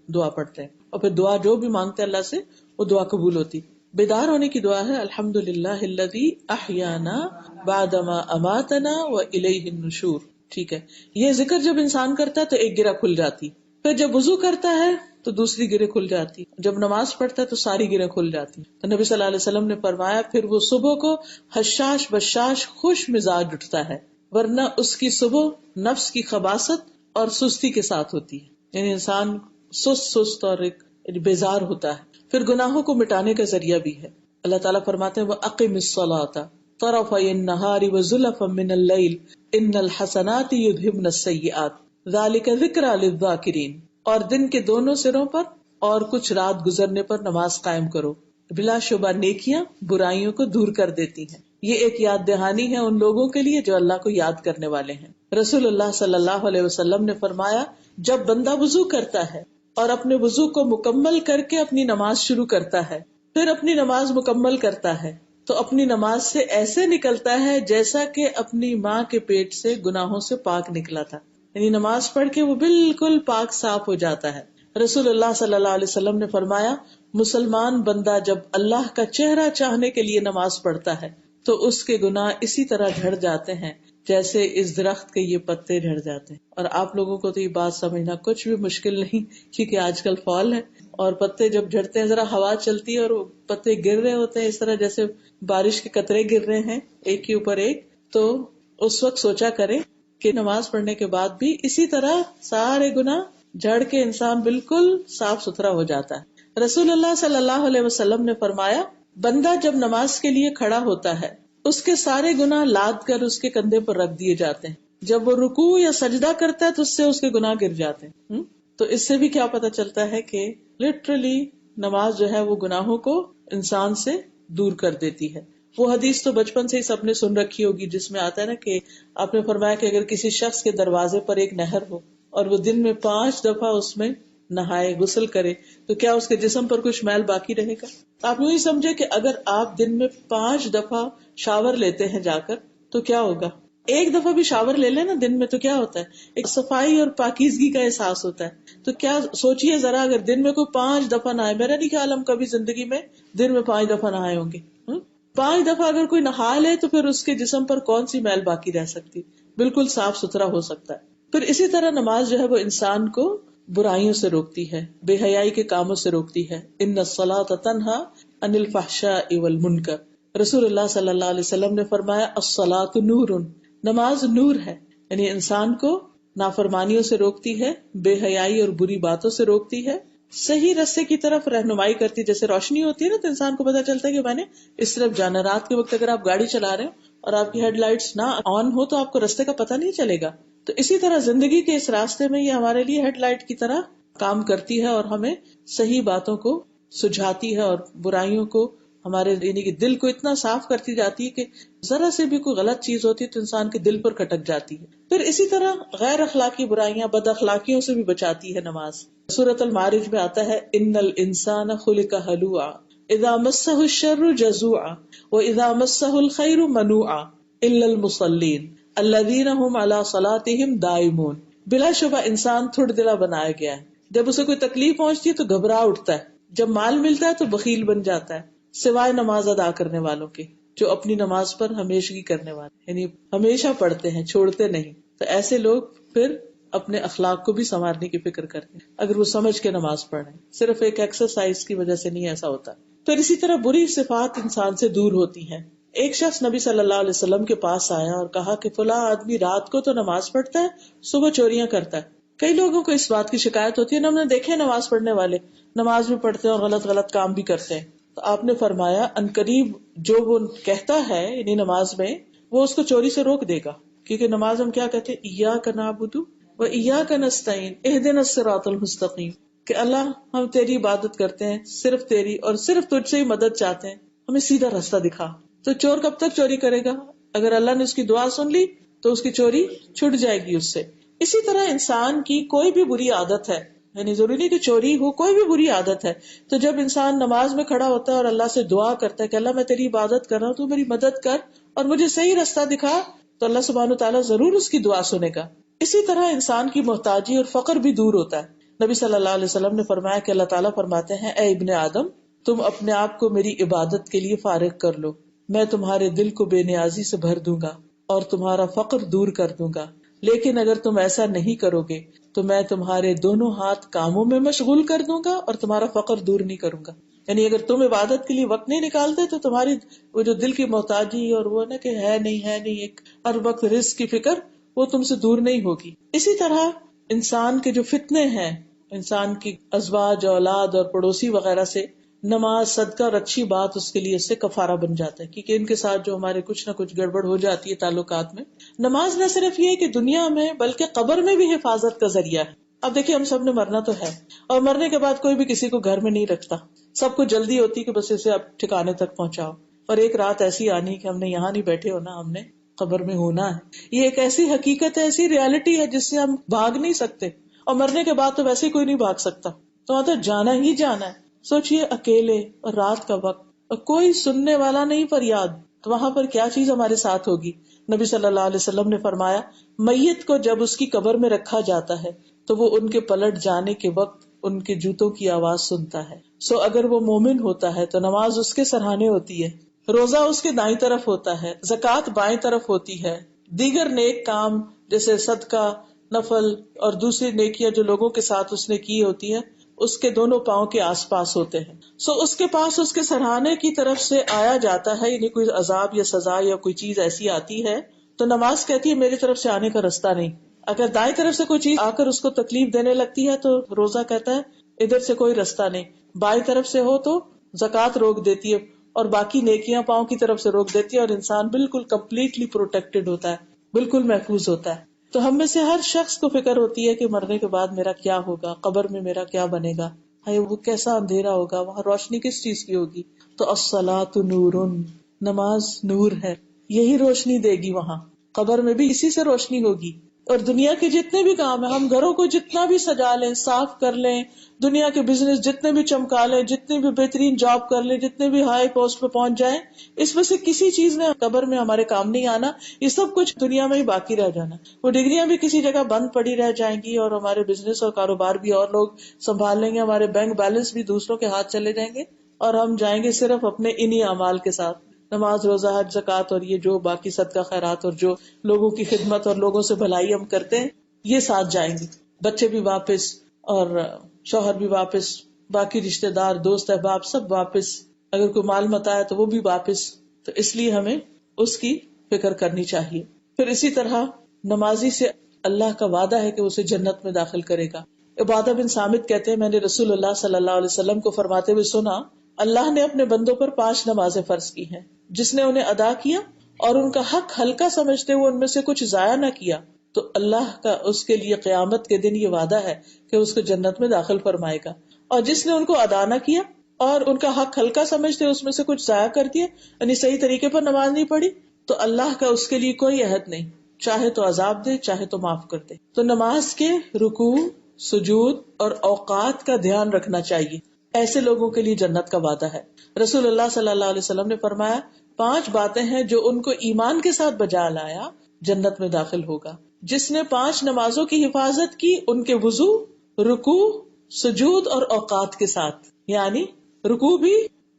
دعا پڑھتے ہیں اور پھر دعا جو بھی مانگتے ہیں اللہ سے وہ دعا قبول ہوتی. بیدار ہونے کی دعا ہے الحمدللہ الذی احیانا بعدما اماتنا والیہ النشور. ٹھیک ہے، یہ ذکر جب انسان کرتا ہے تو ایک گرہ کھل جاتی. پھر جب وضو کرتا ہے تو دوسری گرہ کھل جاتی، جب نماز پڑھتا ہے تو ساری گرہ کھل جاتی. تو نبی صلی اللہ علیہ وسلم نے فرمایا پھر وہ صبح کو حشاش بشاش خوش مزاج اٹھتا ہے، ورنہ اس کی صبح نفس کی خباثت اور سستی کے ساتھ ہوتی ہے، یعنی انسان سست اور ایک بیزار ہوتا ہے. پھر گناہوں کو مٹانے کا ذریعہ بھی ہے. اللہ تعالیٰ فرماتے ہیں وَأَقِمِ الصَّلَاةَ طَرَفَيِ النَّهَارِ وَزُلَفًا مِّنَ اللَّيْلِ إِنَّ الْحَسَنَاتِ يُذْهِبْنَ السَّيِّئَاتِ ذَلِكَ ذِكْرَىٰ لِلذَّاكِرِينَ، اور دن کے دونوں سروں پر اور کچھ رات گزرنے پر نماز قائم کرو، بلا شبہ نیکیاں برائیوں کو دور کر دیتی ہیں. یہ ایک یاد دہانی ہے ان لوگوں کے لیے جو اللہ کو یاد کرنے والے ہیں. رسول اللہ صلی اللہ علیہ وسلم نے فرمایا جب بندہ وضو کرتا ہے اور اپنے وضو کو مکمل کر کے اپنی نماز شروع کرتا ہے، پھر اپنی نماز مکمل کرتا ہے تو اپنی نماز سے ایسے نکلتا ہے جیسا کہ اپنی ماں کے پیٹ سے گناہوں سے پاک نکلا تھا، یعنی نماز پڑھ کے وہ بالکل پاک صاف ہو جاتا ہے. رسول اللہ صلی اللہ علیہ وسلم نے فرمایا مسلمان بندہ جب اللہ کا چہرہ چاہنے کے لیے نماز پڑھتا ہے تو اس کے گناہ اسی طرح جھڑ جاتے ہیں جیسے اس درخت کے یہ پتے جھڑ جاتے ہیں. اور آپ لوگوں کو تو یہ بات سمجھنا کچھ بھی مشکل نہیں، کیونکہ آج کل فال ہے اور پتے جب جھڑتے ہیں ذرا ہوا چلتی ہے اور پتے گر رہے ہوتے ہیں اس طرح جیسے بارش کے قطرے گر رہے ہیں ایک کے اوپر ایک، تو اس وقت سوچا کرے کہ نماز پڑھنے کے بعد بھی اسی طرح سارے گناہ جھڑ کے انسان بالکل صاف ستھرا ہو جاتا ہے. رسول اللہ صلی اللہ علیہ وسلم نے فرمایا بندہ جب نماز کے لیے کھڑا ہوتا ہے اس کے سارے گناہ لاد کر اس کے کندھے پر رکھ دیے جاتے ہیں، جب وہ رکوع یا سجدہ کرتا ہے تو اس سے اس کے گناہ گر جاتے ہیں. تو اس سے بھی کیا پتہ چلتا ہے کہ لٹرلی نماز جو ہے وہ گناہوں کو انسان سے دور کر دیتی ہے. وہ حدیث تو بچپن سے ہی سب نے سن رکھی ہوگی جس میں آتا ہے نا کہ آپ نے فرمایا کہ اگر کسی شخص کے دروازے پر ایک نہر ہو اور وہ دن میں 5 دفعہ اس میں نہائے غسل کرے تو کیا اس کے جسم پر کچھ میل باقی رہے گا؟ آپ یوں ہی سمجھے کہ اگر آپ دن میں 5 دفعہ شاور لیتے ہیں جا کر تو کیا ہوگا؟ ایک دفعہ بھی شاور لے لیں نا دن میں تو کیا ہوتا ہے؟ ایک صفائی اور پاکیزگی کا احساس ہوتا ہے. تو کیا سوچئے ذرا اگر دن میں کوئی 5 دفعہ نہائے، میرا نہیں خیال ہم کبھی زندگی میں دن میں 5 دفعہ نہائے ہوں گے. 5 دفعہ اگر کوئی نہا لے تو پھر اس کے جسم پر کون سی میل باقی رہ سکتی؟ بالکل صاف ستھرا ہو سکتا ہے. پھر اسی طرح نماز جو ہے وہ انسان کو برائیوں سے روکتی ہے، بے حیائی کے کاموں سے روکتی ہے. ان الصلاۃ تنہا عن الفحشاء والمنکر، رسول اللہ صلی اللہ علیہ وسلم نے فرمایا الصلاۃ نور، نماز نور ہے، یعنی انسان کو نافرمانیوں سے روکتی ہے، بے حیائی اور بری باتوں سے روکتی ہے، صحیح رستے کی طرف رہنمائی کرتی ہے. جیسے روشنی ہوتی ہے نا تو انسان کو پتا چلتا ہے کہ میں نے اس طرف جانا. رات کے وقت اگر آپ گاڑی چلا رہے ہیں اور آپ کی ہیڈ لائٹس نہ آن ہو تو آپ کو رستے کا پتہ نہیں چلے گا. تو اسی طرح زندگی کے اس راستے میں یہ ہمارے لیے ہیڈ لائٹ کی طرح کام کرتی ہے اور ہمیں صحیح باتوں کو سجھاتی ہے اور برائیوں کو ہمارے یعنی کہ دل کو اتنا صاف کرتی جاتی ہے کہ ذرا سے بھی کوئی غلط چیز ہوتی ہے تو انسان کے دل پر کھٹک جاتی ہے. پھر اسی طرح غیر اخلاقی برائیاں بد اخلاقیوں سے بھی بچاتی ہے نماز. سورۃ المعارج میں آتا ہے ان الانسان خلق ہلوعا اذا مسہ الشر جزوعا واذا مسہ الخیر منوعا الا المصلین الذین هم علی صلاتهم دائمون. بلا شبہ انسان تھوڑ دلا بنایا گیا ہے، جب اسے کوئی تکلیف پہنچتی ہے تو گھبرا اٹھتا ہے، جب مال ملتا ہے تو بخیل بن جاتا ہے، سوائے نماز ادا کرنے والوں کے جو اپنی نماز پر ہمیشگی کرنے والے یعنی ہمیشہ پڑھتے ہیں چھوڑتے نہیں. تو ایسے لوگ پھر اپنے اخلاق کو بھی سنوارنے کی فکر کرتے ہیں اگر وہ سمجھ کے نماز پڑھیں، صرف ایک ایکسرسائز کی وجہ سے نہیں ایسا ہوتا. پھر اسی طرح بری صفات انسان سے دور ہوتی ہیں. ایک شخص نبی صلی اللہ علیہ وسلم کے پاس آیا اور کہا کہ فلاں آدمی رات کو تو نماز پڑھتا ہے، صبح چوریاں کرتا ہے. کئی لوگوں کو اس بات کی شکایت ہوتی ہے نا، ہم نے دیکھے نماز پڑھنے والے نماز بھی پڑھتے ہیں اور غلط غلط کام بھی کرتے ہیں. تو آپ نے فرمایا ان قریب جو وہ کہتا ہے یعنی نماز میں وہ اس کو چوری سے روک دے گا، کیونکہ نماز ہم کیا کہتے ہیں ایاک نعبد و ایاک نستعین اہدنا الصراط المستقیم، کہ اللہ ہم تیری عبادت کرتے ہیں، صرف تیری اور صرف تجھ سے ہی مدد چاہتے ہیں، ہمیں سیدھا راستہ دکھا. تو چور کب تک چوری کرے گا؟ اگر اللہ نے اس کی دعا سن لی تو اس کی چوری چھٹ جائے گی اس سے. اسی طرح انسان کی کوئی بھی بری عادت ہے، یعنی ضروری نہیں کہ چوری ہو، کوئی بھی بری عادت ہے، تو جب انسان نماز میں کھڑا ہوتا ہے اور اللہ سے دعا کرتا ہے کہ اللہ میں تیری عبادت کر رہا ہوں، تو میری مدد کر اور مجھے صحیح راستہ دکھا، تو اللہ سبحانہ تعالیٰ ضرور اس کی دعا سنے گا. اسی طرح انسان کی محتاجی اور فقر بھی دور ہوتا ہے. نبی صلی اللہ علیہ وسلم نے فرمایا کہ اللہ تعالیٰ فرماتے ہیں اے ابن آدم تم اپنے آپ کو میری عبادت کے لیے فارغ کر لو، میں تمہارے دل کو بے نیازی سے بھر دوں گا اور تمہارا فقر دور کر دوں گا. لیکن اگر تم ایسا نہیں کرو گے تو میں تمہارے دونوں ہاتھ کاموں میں مشغول کر دوں گا اور تمہارا فقر دور نہیں کروں گا. یعنی اگر تم عبادت کے لیے وقت نہیں نکالتے تو تمہاری وہ جو دل کی محتاجی اور وہ نا کہ ہے نہیں ایک ہر وقت رزق کی فکر وہ تم سے دور نہیں ہوگی. اسی طرح انسان کے جو فتنے ہیں، انسان کی ازواج، اولاد اور پڑوسی وغیرہ سے نماز، صدقہ اور اچھی بات اس کے لیے اس سے کفارہ بن جاتا ہے، کیونکہ ان کے ساتھ جو ہمارے کچھ نہ کچھ گڑبڑ ہو جاتی ہے تعلقات میں. نماز نہ صرف یہ کہ دنیا میں بلکہ قبر میں بھی حفاظت کا ذریعہ ہے. اب دیکھیے ہم سب نے مرنا تو ہے، اور مرنے کے بعد کوئی بھی کسی کو گھر میں نہیں رکھتا، سب کو جلدی ہوتی کہ بس اسے اب ٹھکانے تک پہنچاؤ. اور ایک رات ایسی آنی کہ ہم نے یہاں نہیں بیٹھے ہونا، ہم نے قبر میں ہونا ہے. یہ ایک ایسی حقیقت ہے، ایسی ریالٹی ہے جس سے ہم بھاگ نہیں سکتے. اور مرنے کے بعد تو ویسے کوئی نہیں بھاگ سکتا، تو وہاں تو جانا ہی جانا ہے. سوچئے اکیلے اور رات کا وقت اور کوئی سننے والا نہیں فریاد، تو وہاں پر کیا چیز ہمارے ساتھ ہوگی. نبی صلی اللہ علیہ وسلم نے فرمایا میت کو جب اس کی قبر میں رکھا جاتا ہے تو وہ ان کے پلٹ جانے کے وقت ان کے جوتوں کی آواز سنتا ہے. سو اگر وہ مومن ہوتا ہے تو نماز اس کے سرہانے ہوتی ہے، روزہ اس کے دائیں طرف ہوتا ہے، زکوٰۃ بائیں طرف ہوتی ہے، دیگر نیک کام جیسے صدقہ، نفل اور دوسری نیکیاں جو لوگوں کے ساتھ اس نے کی ہوتی ہے اس کے دونوں پاؤں کے آس پاس ہوتے ہیں. سو اس کے پاس اس کے سرہانے کی طرف سے آیا جاتا ہے، یعنی کوئی عذاب یا سزا یا کوئی چیز ایسی آتی ہے تو نماز کہتی ہے میری طرف سے آنے کا رستہ نہیں. اگر دائیں طرف سے کوئی چیز آ کر اس کو تکلیف دینے لگتی ہے تو روزہ کہتا ہے ادھر سے کوئی رستہ نہیں. بائیں طرف سے ہو تو زکوٰۃ روک دیتی ہے اور باقی نیکیاں پاؤں کی طرف سے روک دیتی ہے، اور انسان بالکل کمپلیٹلی پروٹیکٹڈ ہوتا ہے، بالکل محفوظ ہوتا ہے. تو ہم میں سے ہر شخص کو فکر ہوتی ہے کہ مرنے کے بعد میرا کیا ہوگا، قبر میں میرا کیا بنے گا، وہ کیسا اندھیرا ہوگا، وہاں روشنی کس چیز کی ہوگی. تو الصلاۃ نور، نماز نور ہے، یہی روشنی دے گی. وہاں قبر میں بھی اسی سے روشنی ہوگی. اور دنیا کے جتنے بھی کام ہیں، ہم گھروں کو جتنا بھی سجا لیں، صاف کر لیں، دنیا کے بزنس جتنے بھی چمکا لیں، جتنی بھی بہترین جاب کر لیں، جتنے بھی ہائی پوسٹ پہ پہنچ جائیں، اس میں سے کسی چیز نے قبر میں ہمارے کام نہیں آنا. یہ سب کچھ دنیا میں ہی باقی رہ جانا. وہ ڈگریاں بھی کسی جگہ بند پڑی رہ جائیں گی، اور ہمارے بزنس اور کاروبار بھی اور لوگ سنبھال لیں گے، ہمارے بینک بیلنس بھی دوسروں کے ہاتھ چلے جائیں گے، اور ہم جائیں گے صرف اپنے انہی اعمال کے ساتھ، نماز، روزہ، حج، زکوٰۃ اور یہ جو باقی صدقہ خیرات اور جو لوگوں کی خدمت اور لوگوں سے بھلائی ہم کرتے ہیں یہ ساتھ جائیں گے. بچے بھی واپس اور شوہر بھی واپس، باقی رشتے دار، دوست احباب سب واپس، اگر کوئی مال متاع ہے تو وہ بھی واپس. تو اس لیے ہمیں اس کی فکر کرنی چاہیے. پھر اسی طرح نمازی سے اللہ کا وعدہ ہے کہ اسے جنت میں داخل کرے گا. عبادہ بن صامت کہتے ہیں میں نے رسول اللہ صلی اللہ علیہ وسلم کو فرماتے ہوئے سنا اللہ نے اپنے بندوں پر 5 نمازیں فرض کی ہیں، جس نے انہیں ادا کیا اور ان کا حق ہلکا سمجھتے ہوئے ان میں سے کچھ ضائع نہ کیا تو اللہ کا اس کے لیے قیامت کے دن یہ وعدہ ہے کہ اس کو جنت میں داخل فرمائے گا. اور جس نے ان کو ادا نہ کیا اور ان کا حق ہلکا سمجھتے اس میں سے کچھ ضائع کر دیا، یعنی صحیح طریقے پر نماز نہیں پڑھی، تو اللہ کا اس کے لیے کوئی عہد نہیں، چاہے تو عذاب دے چاہے تو معاف کر دے. تو نماز کے رکوع، سجود اور اوقات کا دھیان رکھنا چاہیے. ایسے لوگوں کے لیے جنت کا وعدہ ہے. رسول اللہ صلی اللہ علیہ وسلم نے فرمایا 5 باتیں ہیں جو ان کو ایمان کے ساتھ بجا لایا جنت میں داخل ہوگا. جس نے 5 نمازوں کی حفاظت کی ان کے وضو، رکوع، سجود اور اوقات کے ساتھ. یعنی رکوع بھی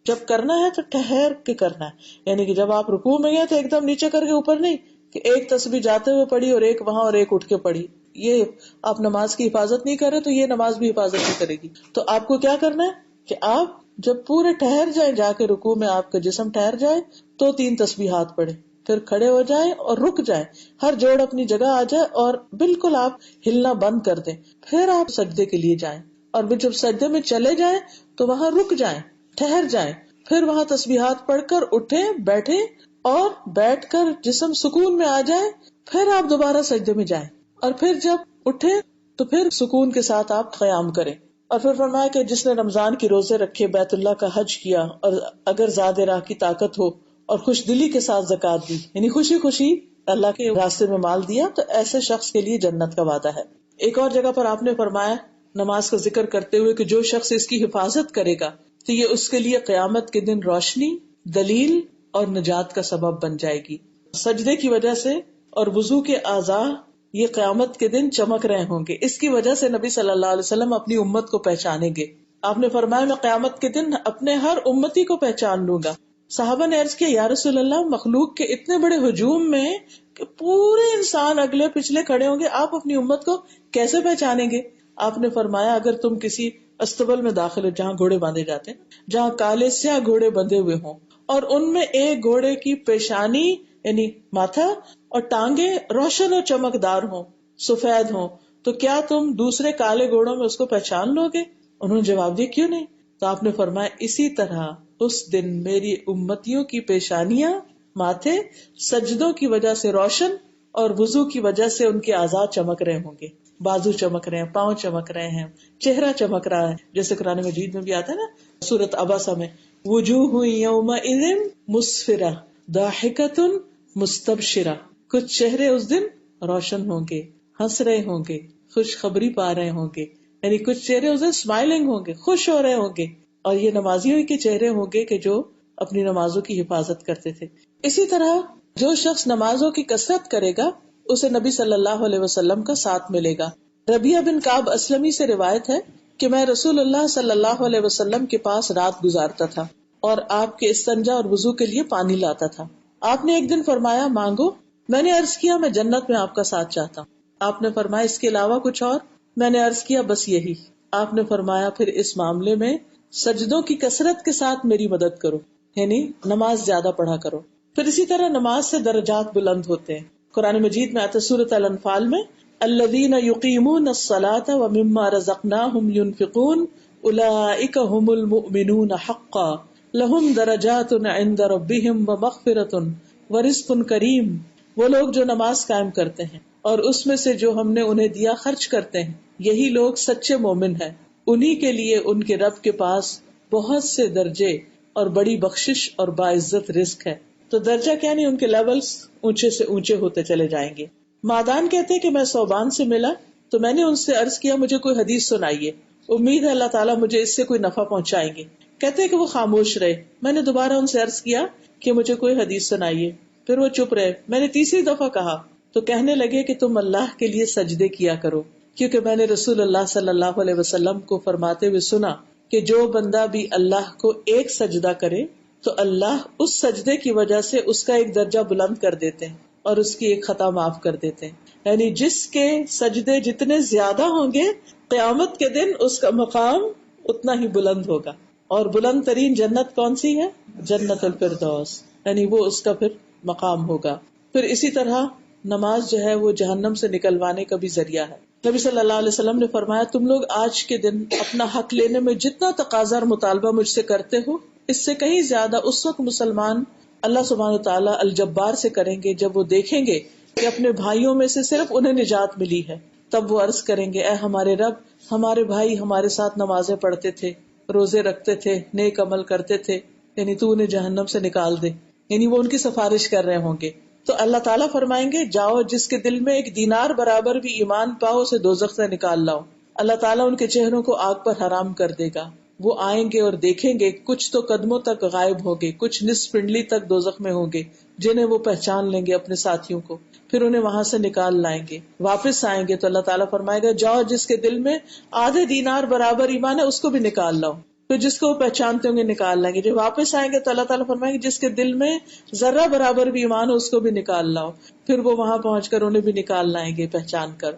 جب کرنا ہے تو ٹھہر کے کرنا ہے، یعنی کہ جب آپ رکوع میں گئے تو ایک دم نیچے کر کے اوپر نہیں کہ ایک تسبیح جاتے ہوئے پڑھی اور ایک وہاں اور ایک اٹھ کے پڑھی. یہ آپ نماز کی حفاظت نہیں کر رہے تو یہ نماز بھی حفاظت نہیں کرے گی. تو آپ کو کیا کرنا ہے کہ آپ جب پورے ٹھہر جائیں، جا کے رکوع میں آپ کا جسم ٹھہر جائے تو 3 تسبیحات پڑھیں، پھر کھڑے ہو جائیں اور رک جائیں، ہر جوڑ اپنی جگہ آ جائے اور بالکل آپ ہلنا بند کر دیں. پھر آپ سجدے کے لیے جائیں اور جب سجدے میں چلے جائیں تو وہاں رک جائیں، ٹھہر جائیں، پھر وہاں تسبیحات پڑھ کر اٹھیں، بیٹھیں اور بیٹھ کر جسم سکون میں آ جائے، پھر آپ دوبارہ سجدے میں جائیں اور پھر جب اٹھیں تو پھر سکون کے ساتھ آپ قیام کریں. اور پھر فرمایا کہ جس نے رمضان کی روزے رکھے، بیت اللہ کا حج کیا اور اگر زاد راہ کی طاقت ہو اور خوش دلی کے ساتھ زکات دی، یعنی خوشی خوشی اللہ کے راستے میں مال دیا، تو ایسے شخص کے لیے جنت کا وعدہ ہے. ایک اور جگہ پر آپ نے فرمایا نماز کا ذکر کرتے ہوئے کہ جو شخص اس کی حفاظت کرے گا تو یہ اس کے لیے قیامت کے دن روشنی، دلیل اور نجات کا سبب بن جائے گی. سجدے کی وجہ سے اور وضو کے اعضاء یہ قیامت کے دن چمک رہے ہوں گے. اس کی وجہ سے نبی صلی اللہ علیہ وسلم اپنی امت کو پہچانیں گے. آپ نے فرمایا میں قیامت کے دن اپنے ہر امتی کو پہچان لوں گا. صحابہ نے عرض کیا یا رسول اللہ، مخلوق کے اتنے بڑے ہجوم میں کہ پورے انسان اگلے پچھلے کھڑے ہوں گے، آپ اپنی امت کو کیسے پہچانیں گے؟ آپ نے فرمایا اگر تم کسی استبل میں داخل ہو جہاں گھوڑے باندھے جاتے ہیں، جہاں کالے سیاہ گھوڑے بندھے ہوئے ہوں اور ان میں ایک گھوڑے کی پیشانی یعنی ماتھا اور ٹانگیں روشن اور چمکدار ہوں، سفید ہوں، تو کیا تم دوسرے کالے گھوڑوں میں اس کو پہچان لو گے؟ انہوں نے جواب دیا کیوں نہیں؟ تو آپ نے فرمایا اسی طرح اس دن میری امتیوں کی پیشانیاں، ماتھے سجدوں کی وجہ سے روشن اور وضو کی وجہ سے ان کے اعضاء چمک رہے ہوں گے، بازو چمک رہے ہیں، پاؤں چمک رہے ہیں، چہرہ چمک رہا ہے، جیسے قرآن مجید میں بھی آتا ہے نا سورۃ عبسہ میں، وجوہ یومئذ مسفرہ ضاحکۃ مستبشرہ، کچھ چہرے اس دن روشن ہوں گے، ہنس رہے ہوں گے، خوشخبری پا رہے ہوں گے، یعنی کچھ چہرے اس دن اسمائلنگ ہوں گے، خوش ہو رہے ہوں گے، اور یہ نمازیوں کے چہرے ہوں گے کہ جو اپنی نمازوں کی حفاظت کرتے تھے۔ اسی طرح جو شخص نمازوں کی کثرت کرے گا اسے نبی صلی اللہ علیہ وسلم کا ساتھ ملے گا۔ ربیعہ بن کعب اسلمی سے روایت ہے کہ میں رسول اللہ صلی اللہ علیہ وسلم کے پاس رات گزارتا تھا اور آپ کے استنجا اور وضو کے لیے پانی لاتا تھا۔ آپ نے ایک دن فرمایا مانگو۔ میں نے عرض کیا میں جنت میں آپ کا ساتھ چاہتا ہوں۔ آپ نے فرمایا اس کے علاوہ کچھ اور؟ میں نے عرض کیا بس یہی۔ آپ نے فرمایا پھر اس معاملے میں سجدوں کی کثرت کے ساتھ میری مدد کرو، یعنی نماز زیادہ پڑھا کرو۔ پھر اسی طرح نماز سے درجات بلند ہوتے ہیں۔ قرآن مجید میں آتا ہے سورۃ الانفال میں الذین یقیمون الصلاۃ ومما رزقناہم ینفقون اولئک ھم المؤمنون حقا لہم درجات عند ربہم ومغفرۃ ورزق کریم۔ وہ لوگ جو نماز قائم کرتے ہیں اور اس میں سے جو ہم نے انہیں دیا خرچ کرتے ہیں، یہی لوگ سچے مومن ہیں، انہی کے لیے ان کے رب کے پاس بہت سے درجے اور بڑی بخشش اور باعزت رزق ہے۔ تو درجہ کیا نہیں، ان کے لیولز اونچے سے اونچے ہوتے چلے جائیں گے۔ مادان کہتے ہیں کہ میں صوبان سے ملا تو میں نے ان سے عرض کیا مجھے کوئی حدیث سنائیے، امید ہے اللہ تعالیٰ مجھے اس سے کوئی نفع پہنچائیں گے۔ کہتے ہیں کہ وہ خاموش رہے۔ میں نے دوبارہ ان سے عرض کیا کہ مجھے کوئی حدیث سنائیے، پھر وہ چپ رہے۔ میں نے تیسری دفعہ کہا تو کہنے لگے کہ تم اللہ کے لیے سجدے کیا کرو، کیونکہ میں نے رسول اللہ صلی اللہ علیہ وسلم کو فرماتے ہوئے سنا کہ جو بندہ بھی اللہ کو ایک سجدہ کرے تو اللہ اس سجدے کی وجہ سے اس کا ایک درجہ بلند کر دیتے ہیں اور اس کی ایک خطا معاف کر دیتے ہیں۔ یعنی جس کے سجدے جتنے زیادہ ہوں گے قیامت کے دن اس کا مقام اتنا ہی بلند ہوگا۔ اور بلند ترین جنت کون سی ہے؟ جنت الفردوس، یعنی وہ اس کا پھر مقام ہوگا۔ پھر اسی طرح نماز جو ہے وہ جہنم سے نکلوانے کا بھی ذریعہ ہے۔ نبی صلی اللہ علیہ وسلم نے فرمایا تم لوگ آج کے دن اپنا حق لینے میں جتنا تقاضا اور مطالبہ مجھ سے کرتے ہو، اس سے کہیں زیادہ اس وقت مسلمان اللہ سبحانہ تعالیٰ الجبار سے کریں گے جب وہ دیکھیں گے کہ اپنے بھائیوں میں سے صرف انہیں نجات ملی ہے۔ تب وہ عرض کریں گے اے ہمارے رب، ہمارے بھائی ہمارے ساتھ نمازیں پڑھتے تھے، روزے رکھتے تھے، نیک عمل کرتے تھے، یعنی تو انہیں جہنم سے نکال دے، یعنی وہ ان کی سفارش کر رہے ہوں گے۔ تو اللہ تعالیٰ فرمائیں گے جاؤ جس کے دل میں ایک دینار برابر بھی ایمان پاؤ اسے دوزخ سے نکال لاؤ۔ اللہ تعالیٰ ان کے چہروں کو آگ پر حرام کر دے گا۔ وہ آئیں گے اور دیکھیں گے کچھ تو قدموں تک غائب ہوگے، کچھ نصف پنڈلی تک دوزخ میں ہوں گے، جنہیں وہ پہچان لیں گے اپنے ساتھیوں کو، پھر انہیں وہاں سے نکال لائیں گے۔ واپس آئیں گے تو اللہ تعالیٰ فرمائے گا جاؤ جس کے دل میں آدھے دینار برابر ایمان ہے اس کو بھی نکال لاؤ، پھر جس کو وہ پہچانتے ہوں گے نکال لائیں گے۔ جب واپس آئیں گے تو اللہ تعالیٰ فرمائیں گے جس کے دل میں ذرہ برابر بھی ایمان ہو اس کو بھی نکال لاؤ، پھر وہ وہاں پہنچ کر انہیں بھی نکال لائیں گے پہچان کر۔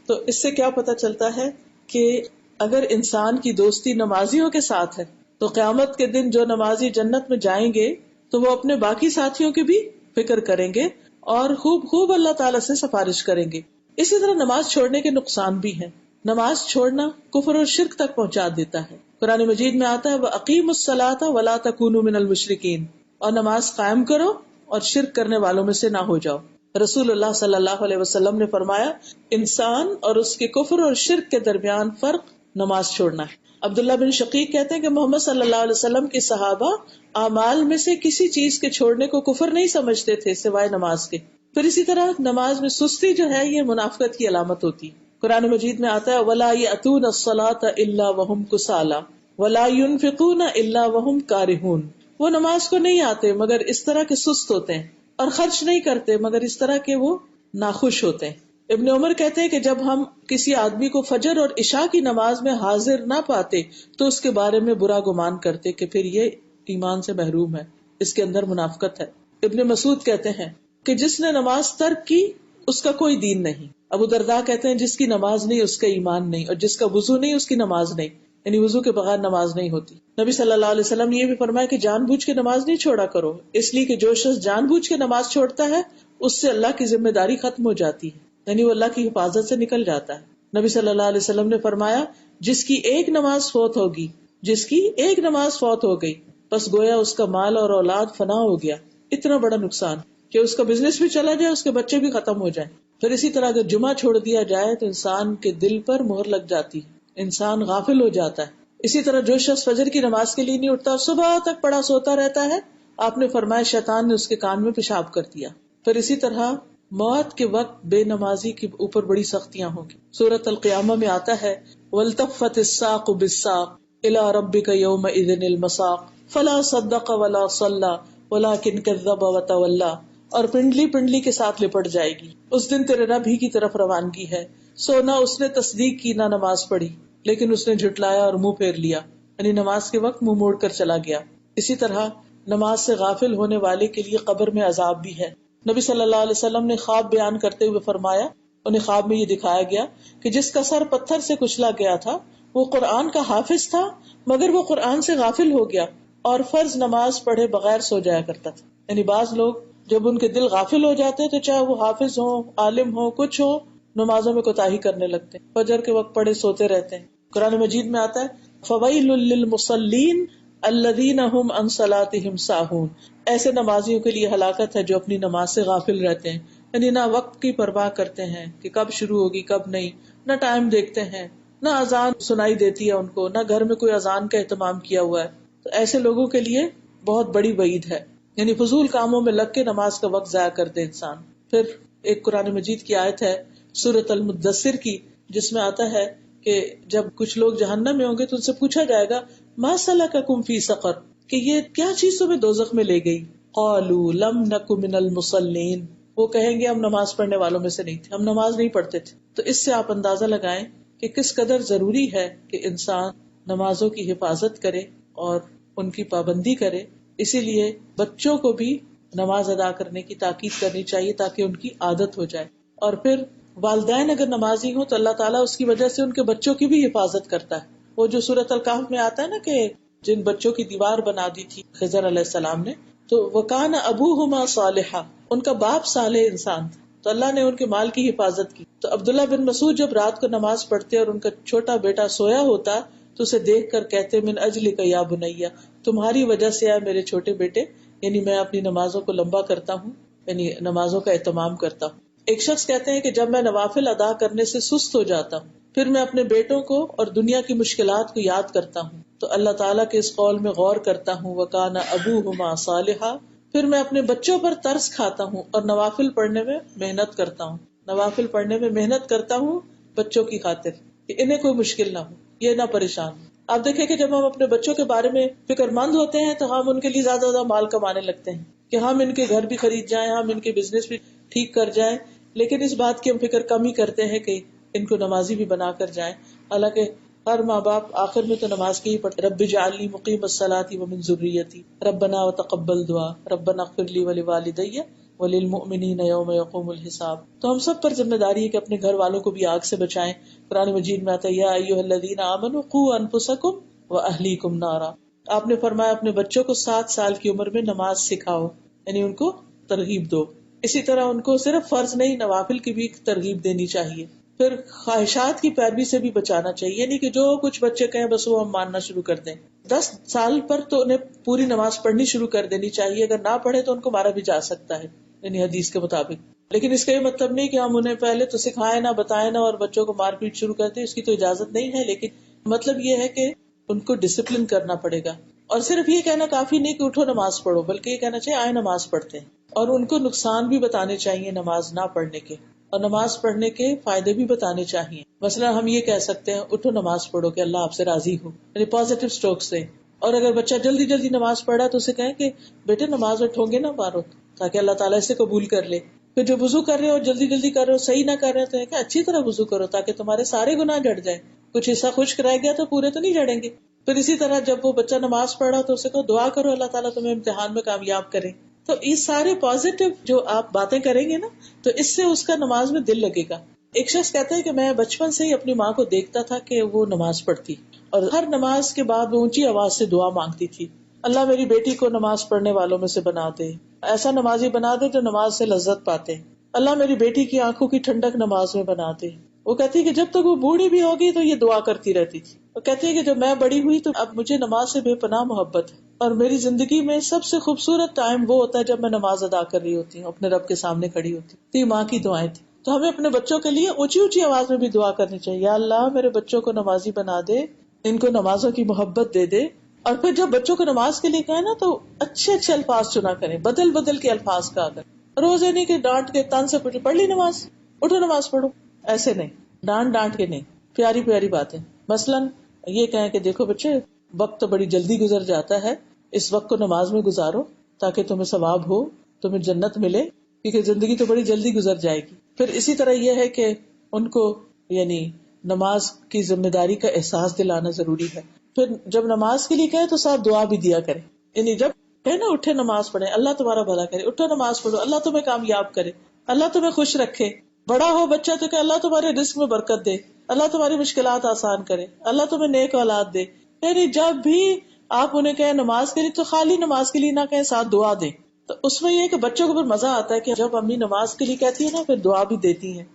تو اس سے کیا پتہ چلتا ہے کہ اگر انسان کی دوستی نمازیوں کے ساتھ ہے تو قیامت کے دن جو نمازی جنت میں جائیں گے تو وہ اپنے باقی ساتھیوں کی بھی فکر کریں گے اور خوب خوب اللہ تعالیٰ سے سفارش کریں گے۔ اسی طرح نماز چھوڑنے کے نقصان بھی ہیں۔ نماز چھوڑنا کفر اور شرک تک پہنچا دیتا ہے۔ قرآن مجید میں آتا ہے وَأَقِیمُوا الصَّلَاةَ وَلَا تَكُونُوا مِنَ الْمُشْرِکِینَ، اور نماز قائم کرو اور شرک کرنے والوں میں سے نہ ہو جاؤ۔ رسول اللہ صلی اللہ علیہ وسلم نے فرمایا انسان اور اس کے کفر اور شرک کے درمیان فرق نماز چھوڑنا ہے۔ عبداللہ بن شقیق کہتے ہیں کہ محمد صلی اللہ علیہ وسلم کے صحابہ اعمال میں سے کسی چیز کے چھوڑنے کو کفر نہیں سمجھتے تھے سوائے نماز کے۔ پھر اسی طرح نماز میں سستی جو ہے یہ منافقت کی علامت ہوتی ہے۔ قرآن مجید میں آتا ہے وَلَا يَأْتُونَ الصَّلَاةَ إِلَّا وَهُمْ كُسَالَىٰ وَلَا يُنْفِقُونَ إِلَّا وَهُمْ كَارِهُونَ، وہ نماز کو نہیں آتے مگر اس طرح کے سست ہوتے ہیں، اور خرچ نہیں کرتے مگر اس طرح کے وہ ناخوش ہوتے ہیں۔ ابن عمر کہتے ہیں کہ جب ہم کسی آدمی کو فجر اور عشاء کی نماز میں حاضر نہ پاتے تو اس کے بارے میں برا گمان کرتے کہ پھر یہ ایمان سے محروم ہے، اس کے اندر منافقت ہے. ابن مسعود کہتے ہیں کہ جس نے نماز ترک کی اس کا کوئی دین نہیں. ابو درداء کہتے ہیں جس کی نماز نہیں اس کا ایمان نہیں، اور جس کا وضو نہیں اس کی نماز نہیں، یعنی وضو کے بغیر نماز نہیں ہوتی. نبی صلی اللہ علیہ وسلم نے یہ بھی فرمایا کہ جان بوجھ کے نماز نہیں چھوڑا کرو، اس لیے کہ جو شخص جان بوجھ کے نماز چھوڑتا ہے اس سے اللہ کی ذمہ داری ختم ہو جاتی ہے، یعنی وہ اللہ کی حفاظت سے نکل جاتا ہے. نبی صلی اللہ علیہ وسلم نے فرمایا جس کی ایک نماز فوت ہوگی، جس کی ایک نماز فوت ہو گئی، بس گویا اس کا مال اور اولاد فنا ہو گیا. اتنا بڑا نقصان کہ اس کا بزنس بھی چلا جائے، اس کے بچے بھی ختم ہو جائیں. پھر اسی طرح اگر جمعہ چھوڑ دیا جائے تو انسان کے دل پر مہر لگ جاتی ہے، انسان غافل ہو جاتا ہے. اسی طرح جو شخص فجر کی نماز کے لیے نہیں اٹھتا، صبح تک پڑا سوتا رہتا ہے، آپ نے فرمایا شیطان نے اس کے کان میں پیشاب کر دیا. پھر اسی طرح موت کے وقت بے نمازی کے اوپر بڑی سختیاں ہوں گی. سورۃ القیامہ میں آتا ہے وَالْتَفَّتِ السَّاقُ بِالسَّاقِ إِلَىٰ رَبِّكَ يَوْمَئِذٍ الْمَسَاقُ فَلَا صَدَّقَ وَلَا صَلَّىٰ وَلَٰكِنْ كَذَّبَ وَتَوَلَّىٰ. اور پنڈلی پنڈلی کے ساتھ لپٹ جائے گی. اس دن تیرے رب ہی کی طرف روانگی ہے. سو نہ اس نے تصدیق کی نہ نماز پڑھی، لیکن اس نے جھٹلایا اور منہ پھیر لیا، یعنی نماز کے وقت منہ موڑ کر چلا گیا. اسی طرح نماز سے غافل ہونے والے کے لیے قبر میں عذاب بھی ہے. نبی صلی اللہ علیہ وسلم نے خواب بیان کرتے ہوئے فرمایا، انہیں خواب میں یہ دکھایا گیا کہ جس کا سر پتھر سے کچلا گیا تھا وہ قرآن کا حافظ تھا، مگر وہ قرآن سے غافل ہو گیا اور فرض نماز پڑھے بغیر سو جایا کرتا تھا. یعنی بعض لوگ جب ان کے دل غافل ہو جاتے ہیں تو چاہے وہ حافظ ہو، عالم ہو، کچھ ہو، نمازوں میں کوتاہی کرنے لگتے ہیں، فجر کے وقت پڑھے سوتے رہتے ہیں. قرآن مجید میں آتا ہے فَوَيْلٌ لِّلْمُصَلِّينَ الَّذِينَ هُمْ عَن صَلَاتِهِمْ سَاهُونَ. ایسے نمازیوں کے لیے ہلاکت ہے جو اپنی نماز سے غافل رہتے ہیں، یعنی نہ وقت کی پرواہ کرتے ہیں کہ کب شروع ہوگی کب نہیں، نہ ٹائم دیکھتے ہیں، نہ اذان سنائی دیتی ہے ان کو، نہ گھر میں کوئی اذان کا اہتمام کیا ہوا ہے. تو ایسے لوگوں کے لیے بہت بڑی وعید ہے، یعنی فضول کاموں میں لگ کے نماز کا وقت ضائع کر دے انسان. پھر ایک قرآن مجید کی آیت ہے سورۃ المدثر کی، جس میں آتا ہے کہ جب کچھ لوگ جہنم میں ہوں گے تو ان سے پوچھا جائے گا ما سلککم فی سقر، کہ یہ کیا چیز تمہیں دوزخ میں لے گئی. قالوا لم نک من المصلین، وہ کہیں گے ہم نماز پڑھنے والوں میں سے نہیں تھے، ہم نماز نہیں پڑھتے تھے. تو اس سے آپ اندازہ لگائیں کہ کس قدر ضروری ہے کہ انسان نمازوں کی حفاظت کرے اور ان کی پابندی کرے. اسی لیے بچوں کو بھی نماز ادا کرنے کی تاکید کرنی چاہیے تاکہ ان کی عادت ہو جائے. اور پھر والدین اگر نمازی ہوں تو اللہ تعالیٰ اس کی وجہ سے ان کے بچوں کی بھی حفاظت کرتا ہے. وہ جو سورۃ الکہف میں آتا ہے نا کہ جن بچوں کی دیوار بنا دی تھی خضر علیہ السلام نے، تو وَكَانَ أَبُوهُمَا صَالِحًا، ان کا باپ صالح انسان تھا، تو اللہ نے ان کے مال کی حفاظت کی. تو عبداللہ بن مسعود جب رات کو نماز پڑھتے اور ان کا چھوٹا بیٹا سویا ہوتا تو اسے دیکھ کر کہتے من اجلک یا بنیا، تمہاری وجہ سے ہے میرے چھوٹے بیٹے، یعنی میں اپنی نمازوں کو لمبا کرتا ہوں، یعنی نمازوں کا اہتمام کرتا ہوں. ایک شخص کہتے ہیں کہ جب میں نوافل ادا کرنے سے سست ہو جاتا ہوں پھر میں اپنے بیٹوں کو اور دنیا کی مشکلات کو یاد کرتا ہوں تو اللہ تعالیٰ کے اس قول میں غور کرتا ہوں وَكَانَ أَبُوهُمَا صَالِحًا، پھر میں اپنے بچوں پر ترس کھاتا ہوں اور نوافل پڑھنے میں محنت کرتا ہوں، نوافل پڑھنے میں محنت کرتا ہوں بچوں کی خاطر کہ انہیں کوئی مشکل نہ ہو، یہ نہ پریشان ہو. آپ دیکھیں کہ جب ہم اپنے بچوں کے بارے میں فکر مند ہوتے ہیں تو ہم ان کے لیے زیادہ زیادہ مال کمانے لگتے ہیں کہ ہم ان کے گھر بھی خرید جائیں، ہم ان کے بزنس بھی ٹھیک کر جائیں، لیکن اس بات کی ہم فکر کم ہی کرتے ہیں کہ ان کو نمازی بھی بنا کر جائیں. حالانکہ ہر ماں باپ آخر میں تو نماز کی ہی پڑھتے، رب اجعلنی مقیم الصلاۃ ومن ذریتی ربنا وتقبل دعا ربنا اغفر لی ولوالدی وللمؤمنین یوم یقوم الحساب. تو ہم سب پر ذمہ داری ہے کہ اپنے گھر والوں کو بھی آگ سے بچائیں. قرآن مجید میں آتا ہے یا ایھا الذین آمنوا قوا انفسکم واہلیکم نارا. آپ نے فرمایا اپنے بچوں کو 7 سال کی عمر میں نماز سکھاؤ، یعنی ان کو ترغیب دو. اسی طرح ان کو صرف فرض نہیں نوافل کی بھی ترغیب دینی چاہیے. پھر خواہشات کی پیروی سے بھی بچانا چاہیے، یعنی کہ جو کچھ بچے کہیں بس وہ ہم ماننا شروع کر دیں. 10 سال پر تو انہیں پوری نماز پڑھنی شروع کر دینی چاہیے، اگر نہ پڑھے تو ان کو مارا بھی جا سکتا ہے یعنی حدیث کے مطابق. لیکن اس کا یہ مطلب نہیں کہ ہم انہیں پہلے تو سکھائیں نہ بتائیں نہ اور بچوں کو مار پیٹ شروع کر دیں، اس کی تو اجازت نہیں ہے. لیکن مطلب یہ ہے کہ ان کو ڈسپلن کرنا پڑے گا. اور صرف یہ کہنا کافی نہیں کہ اٹھو نماز پڑھو، بلکہ یہ کہنا چاہیے آئے نماز پڑھتے ہیں. اور ان کو نقصان بھی بتانے چاہیے نماز نہ پڑھنے کے، اور نماز پڑھنے کے فائدے بھی بتانے چاہیے. مثلا ہم یہ کہہ سکتے ہیں اٹھو نماز پڑھو کہ اللہ آپ سے راضی ہو، یعنی پازیٹیو اسٹروک سے. اور اگر بچہ جلدی جلدی نماز پڑھا تو اسے کہیں کہ بیٹے نماز میں ٹھونگے نہ مارو تاکہ اللہ تعالیٰ اسے قبول کر لے. پھر جو وضو کر رہے ہو جلدی جلدی کر رہے ہو صحیح نہ کر رہے تو کہ اچھی طرح وضو کرو تاکہ تمہارے سارے گناہ جھڑ جائیں. کچھ حصہ خشک رہ گیا تو پورے تو نہیں جھڑیں گے. پھر اسی طرح جب وہ بچہ نماز پڑھ رہا تو اسے کہو دعا کرو اللہ تعالیٰ تمہیں امتحان میں کامیاب کرے. تو یہ سارے پازیٹیو جو آپ باتیں کریں گے نا تو اس سے اس کا نماز میں دل لگے گا. ایک شخص کہتا ہے کہ میں بچپن سے ہی اپنی ماں کو دیکھتا تھا کہ وہ نماز پڑھتی اور ہر نماز کے بعد وہ اونچی آواز سے دعا مانگتی تھی, اللہ میری بیٹی کو نماز پڑھنے والوں میں سے بنا دے, ایسا نمازی بنا دے جو نماز سے لذت پاتے, اللہ میری بیٹی کی آنکھوں کی ٹھنڈک نماز میں بنا دے. وہ کہتی ہے کہ جب تک وہ بوڑھی بھی ہوگی تو یہ دعا کرتی رہتی تھی. وہ کہتی ہے کہ جب میں بڑی ہوئی تو اب مجھے نماز سے بے پناہ محبت ہے, اور میری زندگی میں سب سے خوبصورت ٹائم وہ ہوتا ہے جب میں نماز ادا کر رہی ہوتی ہوں, اپنے رب کے سامنے کھڑی ہوتی ہوں. تو یہ ماں کی دعائیں تھی. تو ہمیں اپنے بچوں کے لیے اونچی اونچی آواز میں بھی دعا کرنی چاہیے, یا اللہ میرے بچوں کو نمازی بنا دے, ان کو نمازوں کی محبت دے دے. اور پھر جب بچوں کو نماز کے لیے کہیں نا تو اچھے اچھے الفاظ چنا کریں, بدل بدل کے الفاظ کہا کریں. روز یہ نہیں کہ ڈانٹ کے تان سے پڑھ لی نماز, اٹھو نماز پڑھو, ایسے نہیں, ڈانٹ کے نہیں, پیاری پیاری باتیں. مثلاً یہ کہیں کہ دیکھو بچے وقت تو بڑی جلدی گزر جاتا ہے, اس وقت کو نماز میں گزارو تاکہ تمہیں ثواب ہو, تمہیں جنت ملے, کیونکہ زندگی تو بڑی جلدی گزر جائے گی. پھر اسی طرح یہ ہے کہ ان کو یعنی نماز کی ذمہ داری کا احساس دلانا ضروری ہے. پھر جب نماز کے لیے کہیں تو ساتھ دعا بھی دیا کرے, یعنی جب کہیں نا اٹھے نماز پڑھے, اللہ تمہارا بھلا کرے, اٹھو نماز پڑھو, اللہ تمہیں کامیاب کرے, اللہ تمہیں خوش رکھے. بڑا ہو بچہ تو کہ اللہ تمہارے رزق میں برکت دے, اللہ تمہاری مشکلات آسان کرے, اللہ تمہیں نیک اولاد دے. یعنی جب بھی آپ انہیں کہیں نماز کے لیے تو خالی نماز کے لیے نہ کہیں, ساتھ دعا دیں. تو اس میں یہ ہے کہ بچوں کو پھر مزہ آتا ہے کہ جب امی نماز کے لیے کہتی ہے نا پھر دعا بھی دیتی ہیں,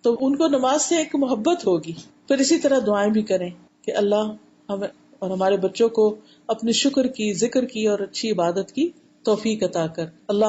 تو ان کو نماز سے ایک محبت ہوگی. پھر اسی طرح دعائیں بھی کریں کہ اللہ ہمیں اور ہمارے بچوں کو اپنے شکر کی, ذکر کی اور اچھی عبادت کی توفیق عطا کر. اللہ